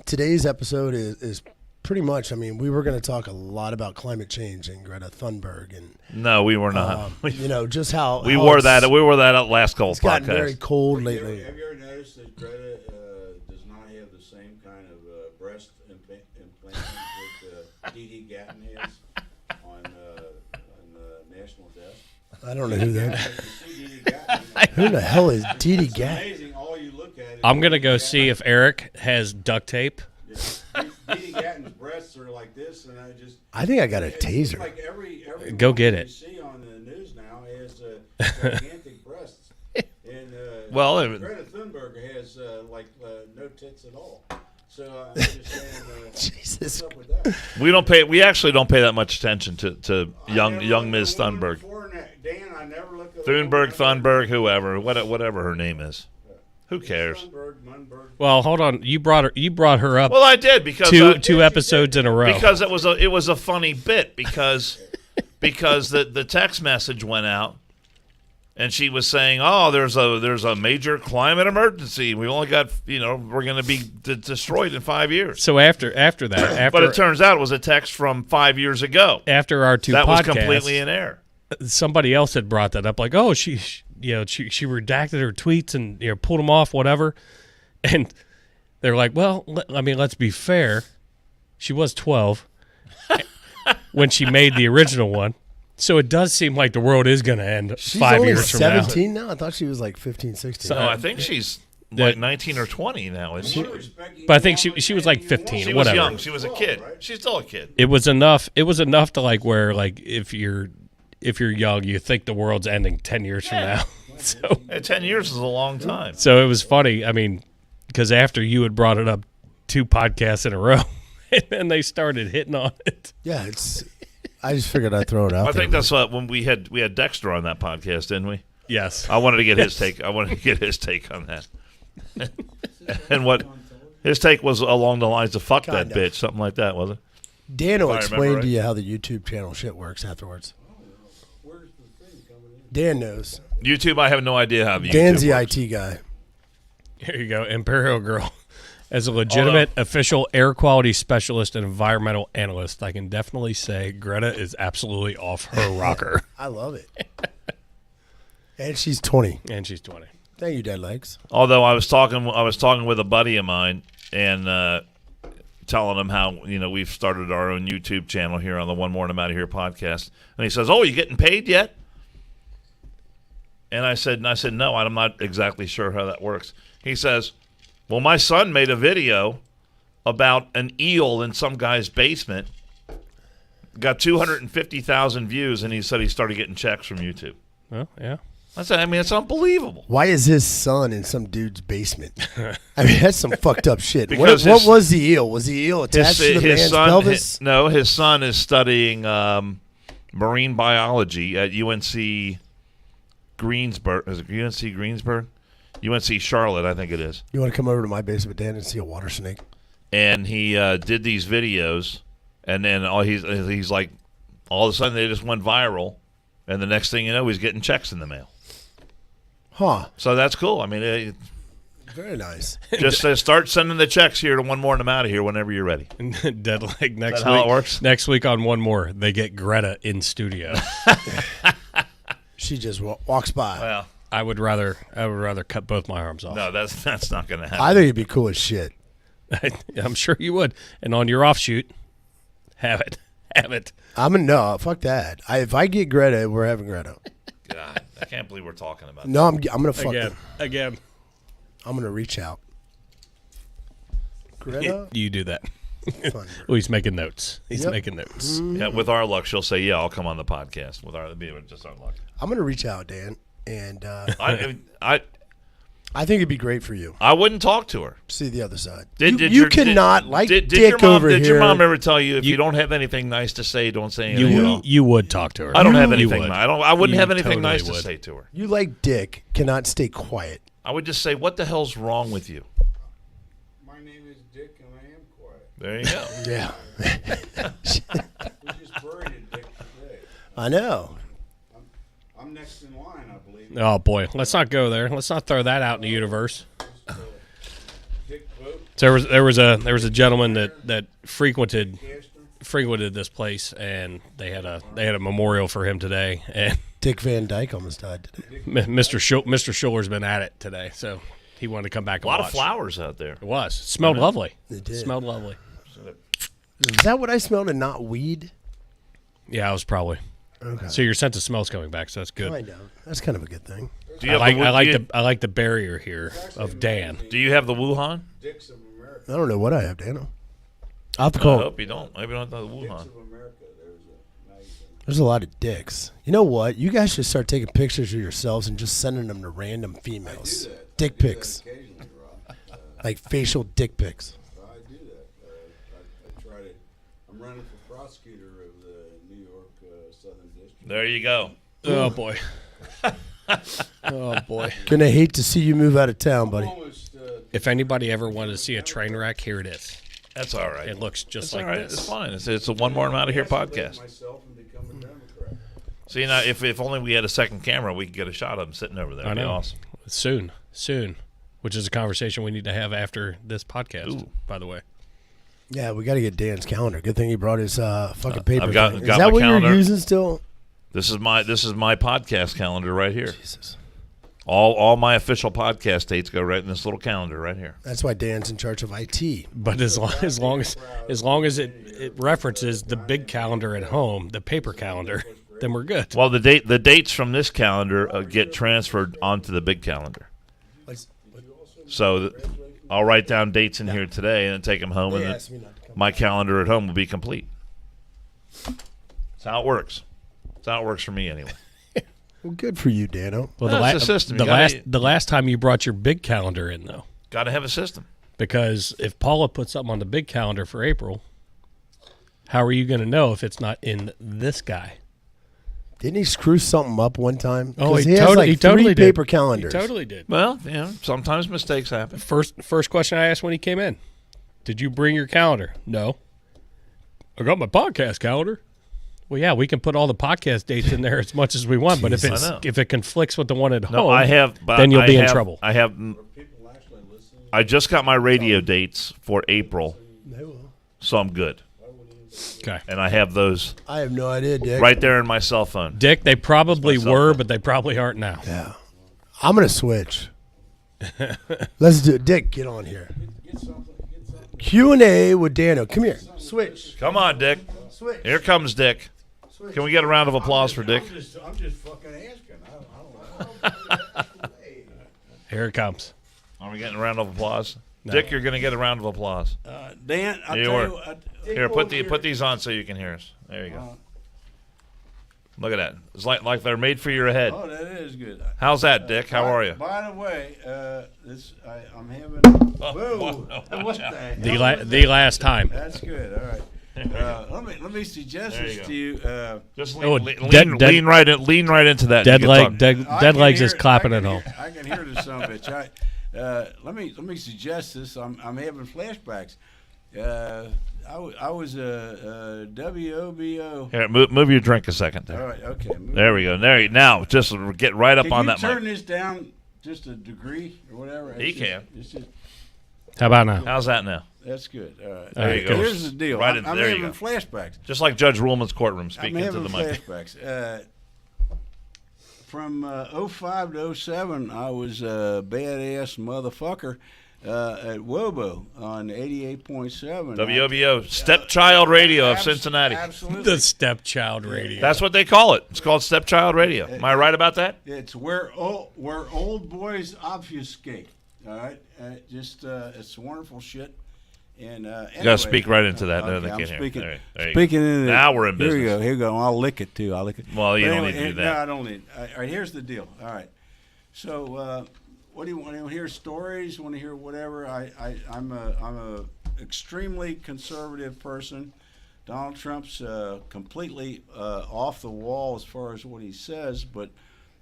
Today's episode is pretty much, we were going to talk a lot about climate change and Greta Thunberg and No, we were not. just how we how wore it's- that. We wore that at last call It's gotten very podcast. cold Have you lately. ever noticed that Greta does not have the same kind of breast implant that Dee Gatton has on the national desk? I don't know who that. You see Dee Gatton, Who the hell is Dee it's Gatton? amazing. All you look at. I'm gonna go see if Eric has duct tape. Dee Gatton's breasts are like this, and I think I got a it seems taser. like every Go woman get you it. see on the news now has gigantic breasts, and Well, Greta Thunberg has no tits at all. So I'm just saying, Jesus. what's up with that? we actually don't pay that much attention to I young never Ms. looked at a woman Thunberg. before, and Dan, I never looked at a Thunberg, woman. Thunberg, whoever, whatever her name is. Who cares? Thunberg, Munberg. Well, hold on. You brought her up Well, I did because two episodes in a row. because it was a funny bit because the text message went out and she was saying, "Oh, there's a major climate emergency. We only got we're going to be destroyed in 5 years." So after that, But it turns out it was a text from 5 years ago. after our two That podcasts, was completely in error. somebody else had brought that up. Like, oh, she redacted her tweets and pulled them off, whatever. And they're like, well, let's be fair. She was 12 when she made the original one. So it does seem like the world is going to end She's 5 only years from now. 17 now. I thought she was like 15, 16. No, I think she's like 19 or 20 now, isn't she? But I think she was like 15 She or was whatever. young. She was a kid. She's still a kid. It was enough to like where like if you're young, you think the world's ending 10 years from now. So Hey, 10 years is a long time. So it was funny. Because after you had brought it up 2 podcasts in a row, and then they started hitting on it. Yeah, I just figured I'd throw it out I there. think that's what when we had Dexter on that podcast, didn't we? Yes. I wanted to get his take. I wanted to get his take on that. And what his take was along the lines of "fuck that Kind of. bitch," something like that, wasn't it? Dan will If I explain remember to right. you how the YouTube channel shit works afterwards. Where's the thing coming in? Dan knows. YouTube, I have no idea how the Dan's YouTube the works. IT guy. Here you go. Imperial Girl. As a legitimate official air quality specialist and environmental analyst, I can definitely say Greta is absolutely off her rocker. I love it. And she's 20. And she's 20. Thank you, Dead Legs. Although I was talking with a buddy of mine, and telling him how, we've started our own YouTube channel here on the One More and I'm Out of Here podcast. And he says, "Oh, you getting paid yet?" And I said, "No, I'm not exactly sure how that works." He says, "Well, my son made a video about an eel in some guy's basement, got 250,000 views, and he said he started getting checks from YouTube." Well, yeah. It's unbelievable. Why is his son in some dude's basement? I mean, that's some fucked up shit. What Because was the eel? Was the eel attached to the man's pelvis? No, his son is studying marine biology at UNC Greensburg. Is it UNC Greensburg? UNC Charlotte, I think it is. You want to come over to my basement, Dan, and see a water snake? And he did these videos, and then he's like, all of a sudden they just went viral, and the next thing you know, he's getting checks in the mail. Huh. So that's cool. I mean, very nice. Just start sending the checks here to One More and I'm Out of Here whenever you're ready. Dead like next Is that week. how it works? Next week on One More, they get Greta in studio. She just walks by. Well, I would rather cut both my arms off. no, that's not going to happen. I think it'd be cool as shit. I'm sure you would. And on your offshoot, have it. No, fuck that. If I get Greta, we're having Greta. God, I can't believe we're talking about No, I'm gonna fuck Again. I'm gonna reach out. Greta, You do that. Thunberg. Oh, he's making notes. He's Yep. making notes. that. Yeah, with our luck, she'll say, "Yeah, I'll come on the podcast." Just our luck. I'm gonna reach out, Dan, and I I think it'd be great for you. I wouldn't talk to her. See the other side. Did you your- cannot did- like did dick your mom, over Did here. your mom ever tell you if you don't have anything nice to say, don't say anything at all? You would talk to her. I don't have You anything. would. I wouldn't You have anything totally nice to would. say to her. You like dick, cannot stay quiet. I would just say, "What the hell's wrong with you?" My name is Dick, and I am quiet. There you go. Yeah. We just buried a Dick today. I know. I'm next in line, I believe. Oh boy, let's not go there. Let's not throw that out in the universe. Dick Vote, So there was a gentleman that frequented Caster. this place, and they had a memorial for him today. And Dick Van Dyke almost died today. Mr. Schuller's been at it today, so he wanted to come back. A lot and of watch. flowers out there. It smelled lovely. It did. Smelled lovely. Is that what I smelled and not weed? Yeah, I was probably. Okay. So your sense of smell's coming back, so that's good. I know. That's kind of a good thing. Do you I have I like the barrier here of Dan. Do you have the Wuhan? Dicks of America. I don't know what I have, Dano. I'll have to I call. hope you don't. Maybe you don't have the Dicks Wuhan. of America. There's a nice one. There's a lot of dicks. You know what? You guys should start taking pictures of yourselves and just sending them to random females. I do that. Dick I do that pics. occasionally, Rob. Like facial dick pics. I do that. I try to. I'm running for prosecutor of the New York Southern District. There you go. Oh boy. Oh boy. Gonna hate to see you move out of town, buddy. Almost. If anybody ever wanted to see a train wreck, here it is. That's all right. It looks just It's like all right. this. It's fine. It's a One More and I'm Out of Here podcast. Myself and become a Democrat. See, now if only we had a second camera, we could get a shot of him sitting over there. I That'd be know. awesome. Soon. Which is a conversation we need to have after this podcast, Ooh. by the way. Yeah, we got to get Dan's calendar. Good thing he brought his fucking paper. got- thing. Is got that my what calendar. you're using still? This is my podcast calendar right here. Jesus. All my official podcast dates go right in this little calendar right here. That's why Dan's in charge of IT. But as long as it references the big calendar at home, the paper calendar, then we're good. Well, the dates from this calendar get transferred onto the big calendar. So I'll write down dates in here today and then take them home, and then my calendar at home will be complete. That's how it works. That's how it works for me anyway. Well, good for you, Dano. Well, That's the system. You gotta- the last time you brought your big calendar in though, Got to have a system. because if Paula puts something on the big calendar for April, how are you going to know if it's not in this guy? Didn't he screw something up one time? Oh, 'Cause he has totally- like he totally three did. paper calendars. He totally did. Well, sometimes mistakes happen. First question I asked when he came in: did you bring your calendar? No. I got my podcast calendar. Well, yeah, we can put all the podcast dates in there as much as we want, but Jesus. if it conflicts with the one at No, home, I have. But then you'll I be in have- trouble. I have. People actually listen. I just got my radio dates for April, so I'm good. Okay. And I have those I have no idea, Dick. right there in my cell phone. Dick, they probably That's my were, cell phone. but they probably aren't now. Yeah. I'm going to switch. Let's do it. Dick, get on here. Get something. Q&A with Dano. Come here. Switch. Come on, Dick. Switch. Here comes Dick. Switch. Can we get a round of applause for Dick? I'm just fucking asking. I don't know. Here it comes. Are we getting a round of applause? No. Dick, you're going to get a round of applause. Dan, I'll You tell were. you what. Here, put these on so you can hear us. There you go. Look at that. It's like they're made for your head. Oh, that is good. How's that, Dick? How are you? By the way, I'm having. Oh, Whoa! What the hell? The last time. That's good. All right. Let me suggest There you this go. to you. Just Oh, lean right into that. Dead You can leg. talk. Dead legs is clapping at home. I can hear this son of a bitch. Let me suggest this. I'm having flashbacks. I was a WOBO. Here, move your drink a second All there. right. Okay. There we go. Now, just get right up Can on you that turn mic. this down just a degree or whatever? He can. It's just, How about now? How's that now? that's good. All right. There you go. Here's the deal. Right I'm there you having go. flashbacks. Just like Judge Ruhlman's courtroom, I'm speaking to having the mic. flashbacks. From 05 to 07, I was a badass motherfucker at Wobo on 88.7. WOBO, Stepchild Radio of Cincinnati. Absolutely. The stepchild radio. That's what they call it. It's called Stepchild Radio. Am I right about that? It's where old boys obfuscate. All right, it's wonderful shit. And anyway, You got to speak right into that. Okay, They I'm can't hear. speaking. There you Speaking go. in it. Now we're in Here we business. go. Here we go. I'll lick it too. I'll lick it. Well, you But don't need to do that. No, I don't need. All right, here's the deal. All right. So, what do you want to hear? Stories? Want to hear whatever? I'm a extremely conservative person. Donald Trump's completely off the wall as far as what he says, but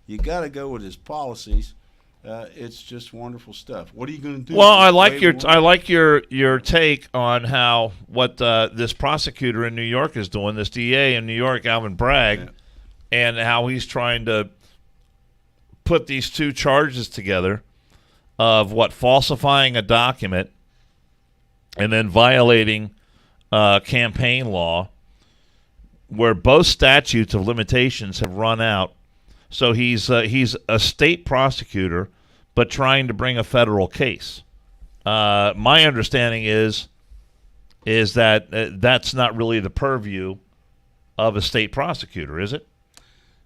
you got to go with his policies. It's just wonderful stuff. What are you going to do? Well, I like Wave your take on how what this prosecutor in New York is doing, this DA in New York, Alvin Bragg, Yeah. and how he's trying to put these two charges together of falsifying a document and then violating campaign law, where both statutes of limitations have run out. So he's a state prosecutor, but trying to bring a federal case. My understanding is that that's not really the purview of a state prosecutor, is it?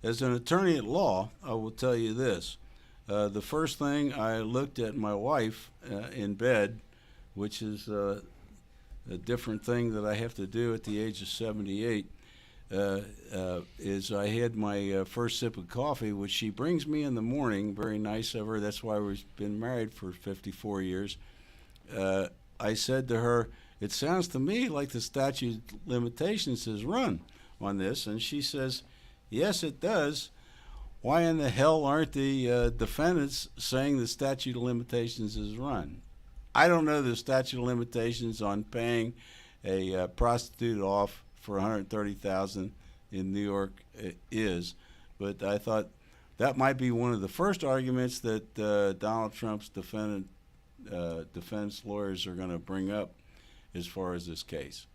As an attorney at law, I will tell you this. The first thing I looked at my wife in bed, which is a different thing that I have to do at the age of 78, is I had my first sip of coffee, which she brings me in the morning. Very nice of her. That's why we've been married for 54 years. I said to her, "It sounds to me like the statute of limitations has run on this." And she says, "Yes, it does. Why in the hell aren't the defendants saying the statute of limitations is run?" I don't know the statute of limitations on paying a prostitute off for $130,000 in New York is, but I thought that might be one of the first arguments that Donald Trump's defense lawyers are going to bring up as far as this case.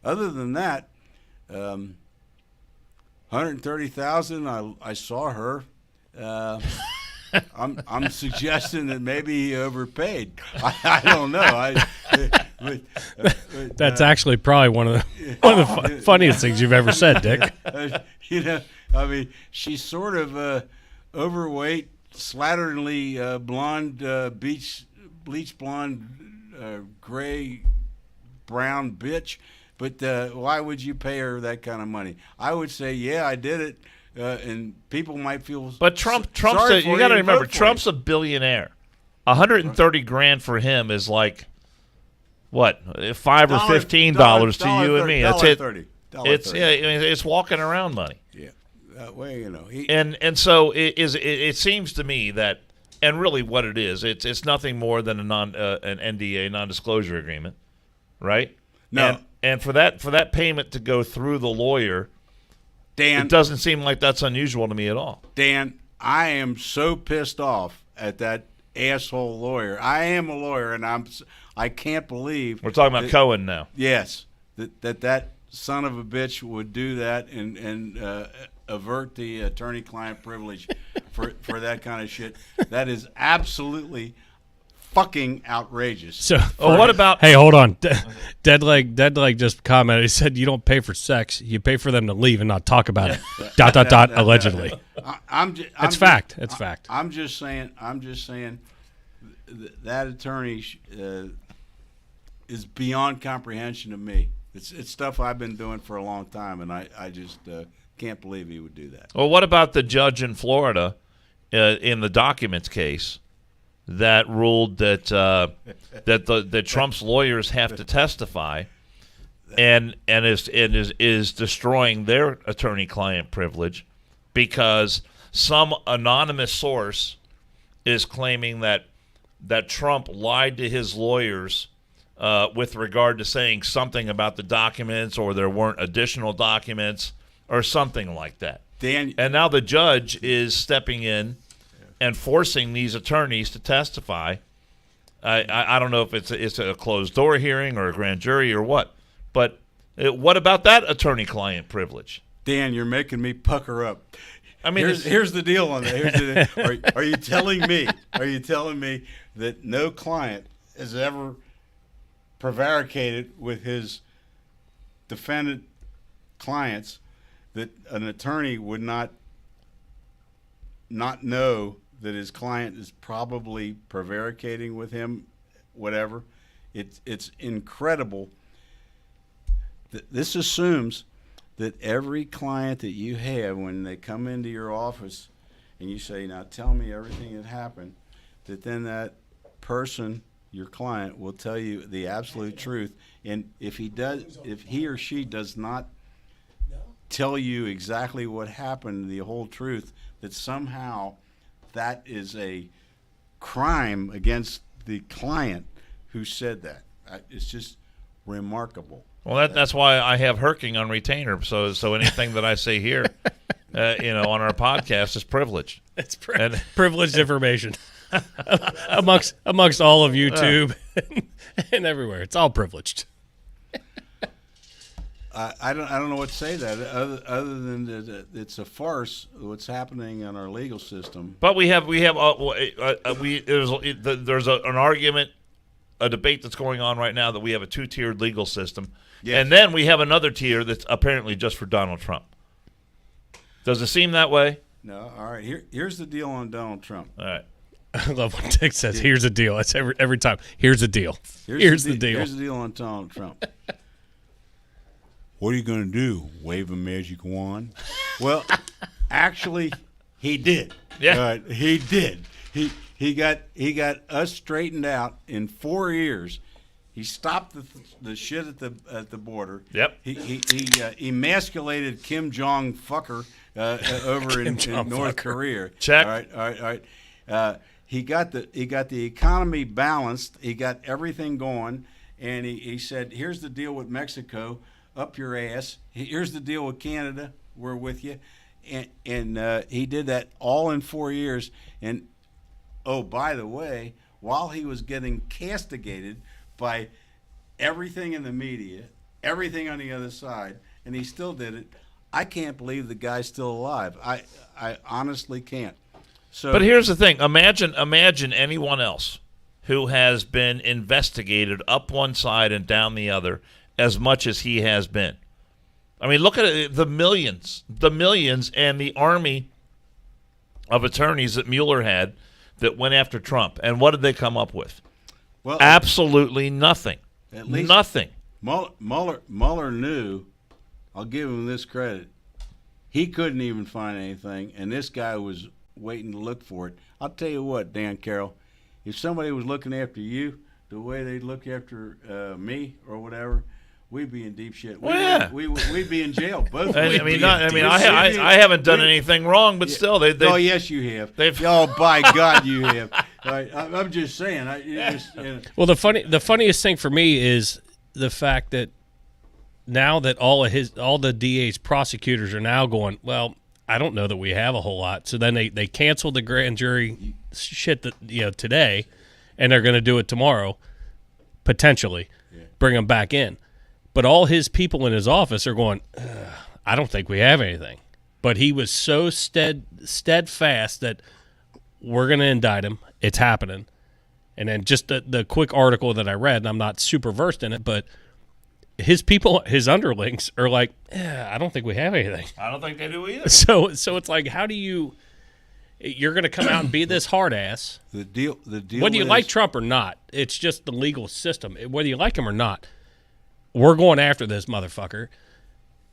Other than that, 130,000. I saw her. I'm suggesting that maybe he overpaid. I don't know. That's actually probably one of the funniest things you've ever said, Dick. I mean, she's sort of overweight, slatternly blonde, bleach blonde, gray, brown bitch. But why would you pay her that kind of money? I would say, yeah, I did it, and people might feel. But Trump's sorry for you got to and remember, vote for Trump's you. a billionaire. 130 grand for him is like what, $5 or $15 to you and me. That's it. It's yeah, I mean, it's walking around money. Yeah. Well, you know, And so it seems to me that, and really what it is, it's nothing more than an NDA, non-disclosure agreement, right? No. And for that payment to go through the lawyer, Dan, it doesn't seem like that's unusual to me at all. Dan, I am so pissed off at that asshole lawyer. I am a lawyer, and I can't believe We're talking about Cohen now. Yes, that son of a bitch would do that and avert the attorney-client privilege for that kind of shit. That is absolutely fucking outrageous. So, what about? Hey, hold on. Deadleg just commented. He said, "You don't pay for sex. You pay for them to leave and not talk about it." ... Allegedly. It's fact. It's fact. I'm just saying. That attorney is beyond comprehension to me. It's stuff I've been doing for a long time, and I just can't believe he would do that. Well, what about the judge in Florida in the documents case that ruled that that Trump's lawyers have to testify, and is destroying their attorney-client privilege because some anonymous source is claiming that Trump lied to his lawyers with regard to saying something about the documents, or there weren't additional documents or something like that. Dan, and now the judge is stepping in and forcing these attorneys to testify. I don't know if it's a closed-door hearing or a grand jury or what, but what about that attorney-client privilege? Dan, you're making me pucker up. I mean, here's the deal on that. Are you telling me? Are you telling me that no client has ever prevaricated with his defendant clients, that an attorney would not know that his client is probably prevaricating with him, whatever? It's incredible. This assumes that every client that you have, when they come into your office and you say, "Now tell me everything that happened," that then that person, your client, will tell you the absolute truth. And if he or she does not tell you exactly what happened, the whole truth, that somehow that is a crime against the client who said that. It's just remarkable. Well, that's why I have Herking on retainer. So anything that I say here, on our podcast is privileged. It's privileged information amongst all of YouTube and everywhere. It's all privileged. I don't know what to say to that other than that it's a farce what's happening in our legal system. But there's an argument, a debate that's going on right now that we have a two-tiered legal system. Yes. And then we have another tier that's apparently just for Donald Trump. Does it seem that way? No. All right. Here's the deal on Donald Trump. All right. I love when Dick says, "Here's the deal." That's every time. Here's the deal. Here's the deal. Here's the deal on Donald Trump. What are you going to do? Wave a magic wand? Well, actually, he did. Yeah. He did. He got us straightened out in 4 years. He stopped the shit at the border. Yep. He emasculated Kim Jong fucker over in North Korea. Check. All right. He got the economy balanced. He got everything going, and he said, "Here's the deal with Mexico, up your ass. Here's the deal with Canada. We're with you," and he did that all in 4 years. And oh, by the way, while he was getting castigated by everything in the media, everything on the other side, and he still did it. I can't believe the guy's still alive. I honestly can't. So, but here's the thing. Imagine anyone else who has been investigated up one side and down the other as much as he has been. I mean, look at it, the millions, and the army of attorneys that Mueller had that went after Trump. And what did they come up with? Well, absolutely nothing. At least nothing. Mueller knew. I'll give him this credit. He couldn't even find anything, and this guy was waiting to look for it. I'll tell you what, Dan Carroll, if somebody was looking after you the way they look after me or whatever, we'd be in deep shit. We'd be in jail. Both. I haven't done anything wrong, but still, they. Oh, yes, you have. Oh, by God, you have. I'm just saying. Well, the funniest thing for me is the fact that now that all the DA's prosecutors are now going, well, I don't know that we have a whole lot. So then they canceled the grand jury shit that today, and they're going to do it tomorrow, potentially, bring them back in. But all his people in his office are going, I don't think we have anything. But he was so steadfast that we're going to indict him. It's happening. And then just the quick article that I read, and I'm not super versed in it, but his people, his underlings, are like, I don't think we have anything. I don't think they do either. So it's like, how do you? You're going to come out and be this hard ass. The deal. Whether you like Trump or not, it's just the legal system. Whether you like him or not, we're going after this motherfucker.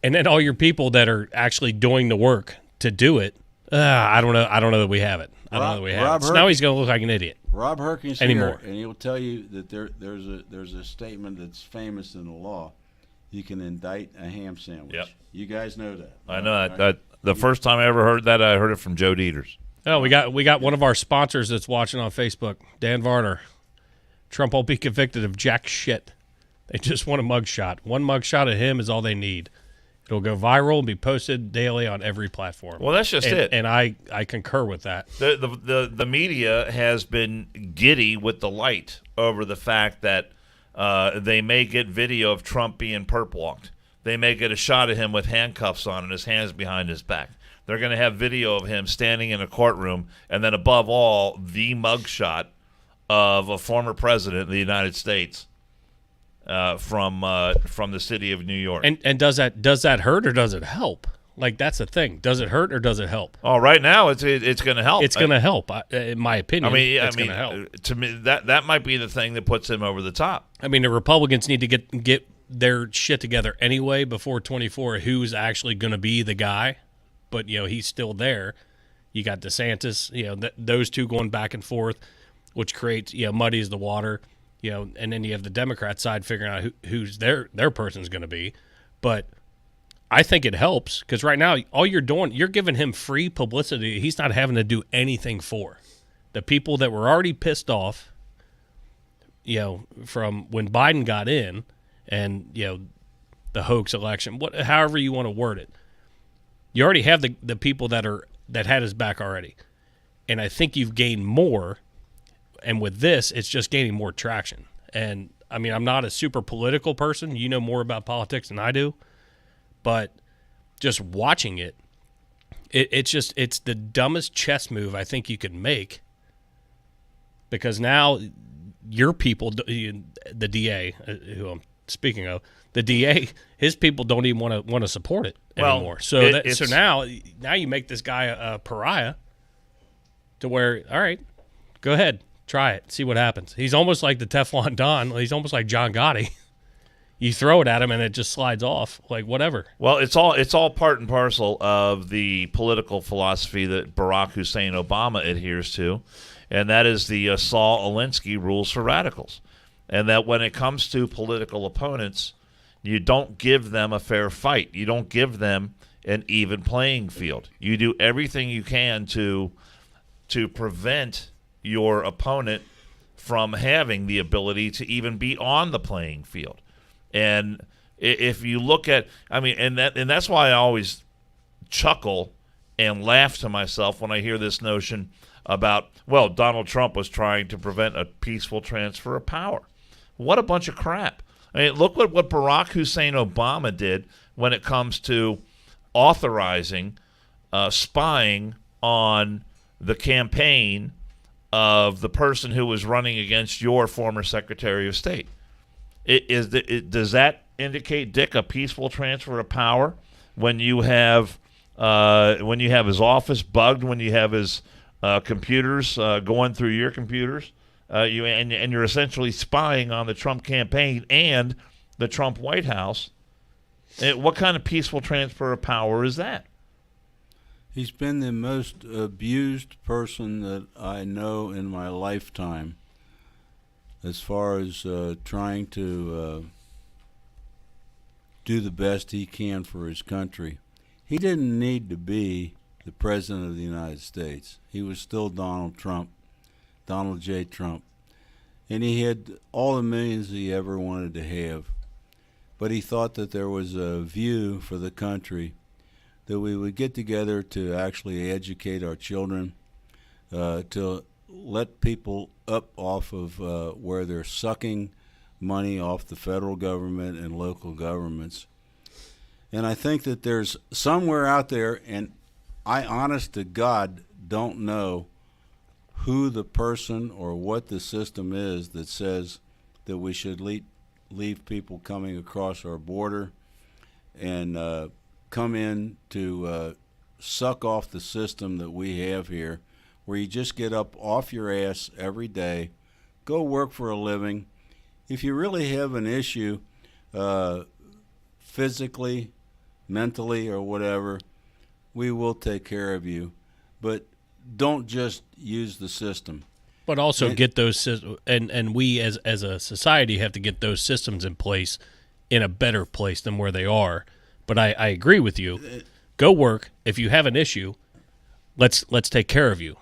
And then all your people that are actually doing the work to do it, I don't know. I don't know that we have it. I don't know that we have it. So now he's going to look like an idiot. Rob Herkin's anymore. Here, and he'll tell you that there's a statement that's famous in the law. You can indict a ham sandwich. Yep. You guys know that. I know that. The first time I ever heard that, I heard it from Joe Dieters. Oh, we got one of our sponsors that's watching on Facebook, Dan Varner. Trump won't be convicted of jack shit. They just want a mugshot. One mugshot of him is all they need. It'll go viral and be posted daily on every platform. Well, that's just it. And I concur with that. The media has been giddy with the light over the fact that they may get video of Trump being perp walked. They may get a shot of him with handcuffs on and his hands behind his back. They're going to have video of him standing in a courtroom, and then above all, the mugshot of a former president of the United States from the city of New York. And does that hurt or does it help? Like, that's the thing. Does it hurt or does it help? Oh, right now it's going to help. It's going to help, in my opinion. It's going to help. To me, that might be the thing that puts him over the top. I mean, the Republicans need to get their shit together anyway before 24. Who's actually going to be the guy? But he's still there. You got DeSantis. Those two going back and forth, which creates muddies the water. And then you have the Democrat side figuring out who's their person's going to be. But I think it helps because right now all you're doing, you're giving him free publicity. He's not having to do anything for the people that were already pissed off. From when Biden got in, and the hoax election, however you want to word it. You already have the people that had his back already. And I think you've gained more. And with this, it's just gaining more traction. And, I mean, I'm not a super political person. You know more about politics than I do. But just watching it's the dumbest chess move I think you could make. Because now your people, the DA, who I'm speaking of, the DA, his people don't even want to support it anymore. So now you make this guy a pariah to where, all right, go ahead, try it, see what happens. He's almost like the Teflon Don. He's almost like John Gotti. You throw it at him and it just slides off, like whatever. Well, it's all part and parcel of the political philosophy that Barack Hussein Obama adheres to, and that is the Saul Alinsky rules for radicals. And that when it comes to political opponents, you don't give them a fair fight. You don't give them an even playing field. You do everything you can to prevent your opponent from having the ability to even be on the playing field. And if you look at, and that's why I always chuckle and laugh to myself when I hear this notion about, well, Donald Trump was trying to prevent a peaceful transfer of power. What a bunch of crap. I mean, look what Barack Hussein Obama did when it comes to authorizing spying on the campaign of the person who was running against your former Secretary of State. Does that indicate, Dick, a peaceful transfer of power when you have his office bugged, when you have his computers going through your computers? And you're essentially spying on the Trump campaign and the Trump White House. What kind of peaceful transfer of power is that? He's been the most abused person that I know in my lifetime as far as trying to do the best he can for his country. He didn't need to be the President of the United States. He was still Donald J. Trump. And he had all the millions he ever wanted to have. But he thought that there was a view for the country, that we would get together to actually educate our children, to let people up off of where they're sucking money off the federal government and local governments. And I think that there's somewhere out there, and I honest to God don't know who the person or what the system is that says that we should leave people coming across our border and come in to suck off the system that we have here, where you just get up off your ass every day, go work for a living. If you really have an issue physically, mentally, or whatever, we will take care of you. But don't just use the system. But also get those and we as a society have to get those systems in place in a better place than where they are. But I agree with you. Go work. If you have an issue, let's take care of you.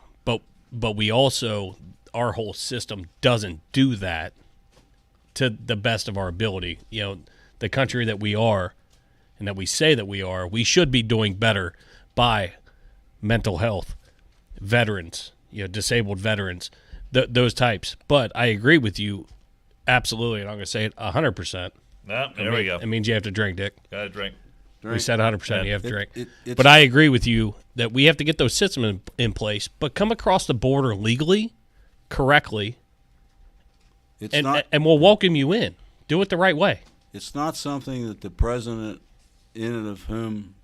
But we also, our whole system doesn't do that to the best of our ability. You know, the country that we are and that we say that we are, we should be doing better by mental health, veterans, disabled veterans, those types. But I agree with you absolutely, and I'm going to say it 100%. There we go. It means you have to drink, Dick. Got to drink. We said 100% you have to drink. But I agree with you that we have to get those systems in place, but come across the border legally, correctly, and we'll welcome you in. Do it the right way. It's not something that the president, in and of whom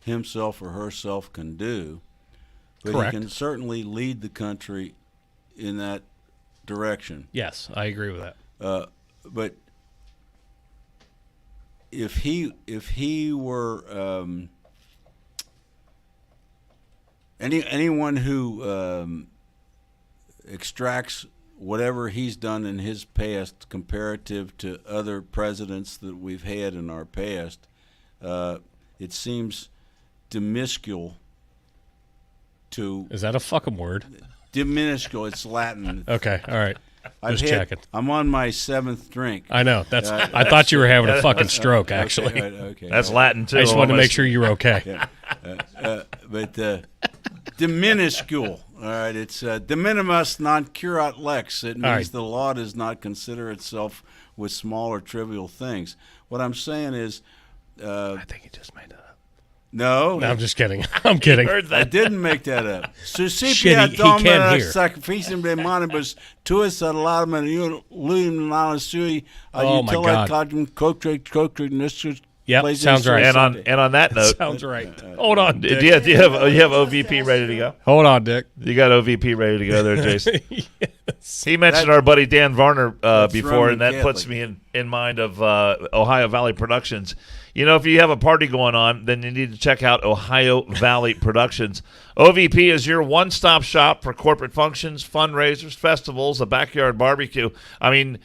himself or herself can do, but Correct. He can certainly lead the country in that direction. Yes, I agree with that. But if he were anyone who extracts whatever he's done in his past comparative to other presidents that we've had in our past, it seems minuscule to... Is that a fucking word? Minuscule, it's Latin. Okay, all right. Just checking. I'm on my 7th drink. I know. I thought you were having a fucking stroke, actually. Okay. That's Latin, too. I just wanted to make sure you were okay. Yeah. But minuscule. All right, it's de minimis non curat lex. It means the law does not consider itself with small or trivial things. What I'm saying is... I think you just made that up. No, I'm just kidding. I'm kidding. I didn't make that up. Shit, he can hear. Sacrificing de manibus tuus ad laudum luminam sui Yep, sounds right. And on that note, sounds right. Hold on, Dick. Do you have OVP ready to go? Hold on, Dick. You got OVP ready to go there, Jason? Yes. He mentioned our buddy Dan Varner before, Roman and that Catholic. puts me in mind of Ohio Valley Productions. If you have a party going on, then you need to check out Ohio Valley Productions. OVP is your one-stop shop for corporate functions, fundraisers, festivals, a backyard barbecue. I mean,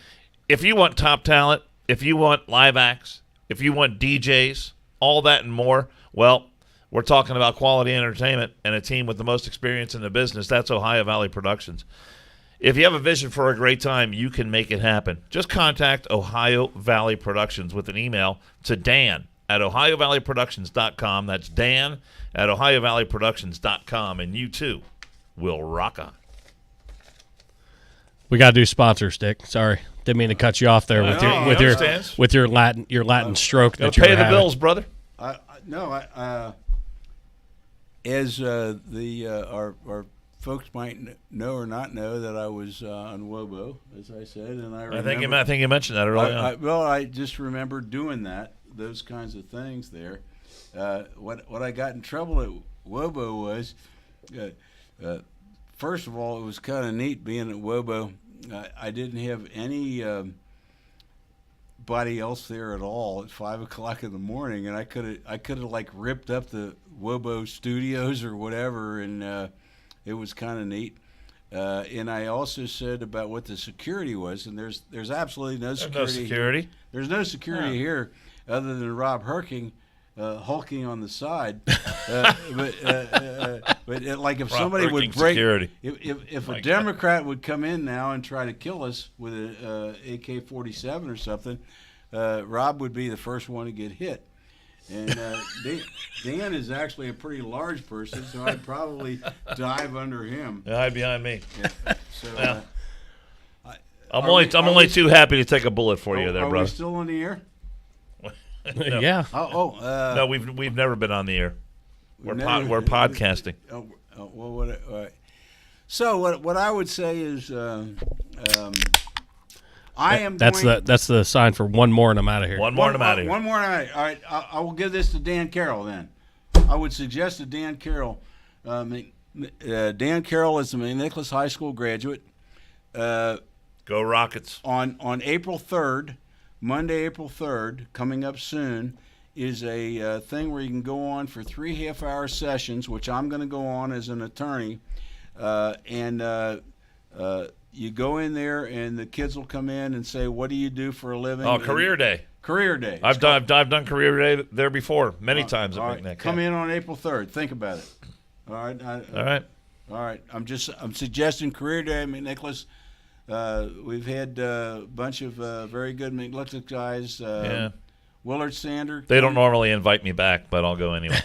if you want top talent, if you want live acts, if you want DJs, all that and more, well, we're talking about quality entertainment and a team with the most experience in the business. That's Ohio Valley Productions. If you have a vision for a great time, you can make it happen. Just contact Ohio Valley Productions with an email to Dan at OhioValleyProductions.com. That's Dan at OhioValleyProductions.com, and you too will rock on. We got to do sponsors, Dick. Sorry, didn't mean to cut you off there with your Latin stroke that you were pay the having. bills, brother. As our folks might know or not know that I was on Wobo, as I said, and I think you mentioned that earlier. I just remember doing those kinds of things there. What I got in trouble at Wobo was, first of all, it was kind of neat being at Wobo. I didn't have any body else there at all at 5 o'clock in the morning, and I could have like ripped up the Wobo studios or whatever, and it was kind of neat. And I also said about what the security was, and there's absolutely no security. There's no security here other than Rob hulking on the side. But like if somebody would break, if a Democrat would come in now and try to kill us with a AK-47 or something, Rob would be the first one to get hit. And Dan is actually a pretty large person, so I'd probably dive under him. Hide behind me. Yeah. So I'm only too happy to take a bullet for you there, brother. brother. Are we still on the air? No. Yeah. No, we've never been on the air. We're podcasting. All right. So what I would say is, I am. That's the sign for one more and I'm out of here. One more and I'm out of here. One more and I'm out of here. All right, I will give this to Dan Carroll then. I would suggest to Dan Carroll. Dan Carroll is a McNicholas High School graduate. Go Rockets. On April 3rd, Monday, April 3rd, coming up soon, is a thing where you can go on for 3 half-hour sessions, which I'm going to go on as an attorney. You go in there, and the kids will come in and say, "What do you do for a living?" Oh, career day. Career day. I've done career day there before many times at McNick. Come in on April 3rd. Think about it. All right. All right. I'm suggesting career day at McNicholas. We've had a bunch of very good McNicholas guys. Willard Sander. They don't normally invite me back, but I'll go anyway.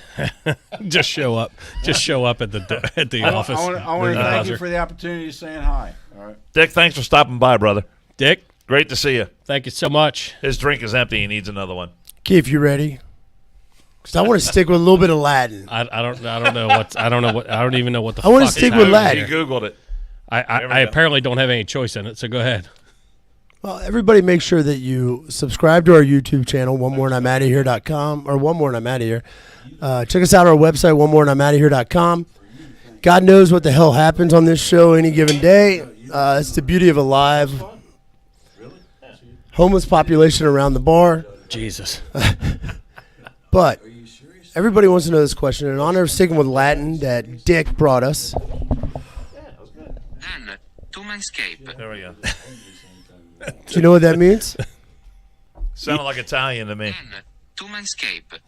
Just show up. Just show up at the office. I want to thank you for the opportunity of saying hi. All right. Dick, thanks for stopping by, brother. Dick, great to see you. thank you so much. His drink is empty. He needs another one. Keith, you ready? Because I want to stick with a little bit of Latin. I don't even know what the I want to fuck stick is with happening. He Latin. Googled it. I apparently don't have any choice in it, so go ahead. Well, everybody make sure that you subscribe to our YouTube channel, onemoreandimoutahere.com, or One More and I'm Out of Here. Check us out on our website, onemoreandimoutahere.com. God knows what the hell happens on this show any given day. It's the beauty of a live homeless population around the bar. Jesus. But everybody wants to know this question. In honor of sticking with Latin that Dick brought us. Dan, to manscape. There we go. Do you know what that means? Sounded like Italian to me. Dan, to manscape.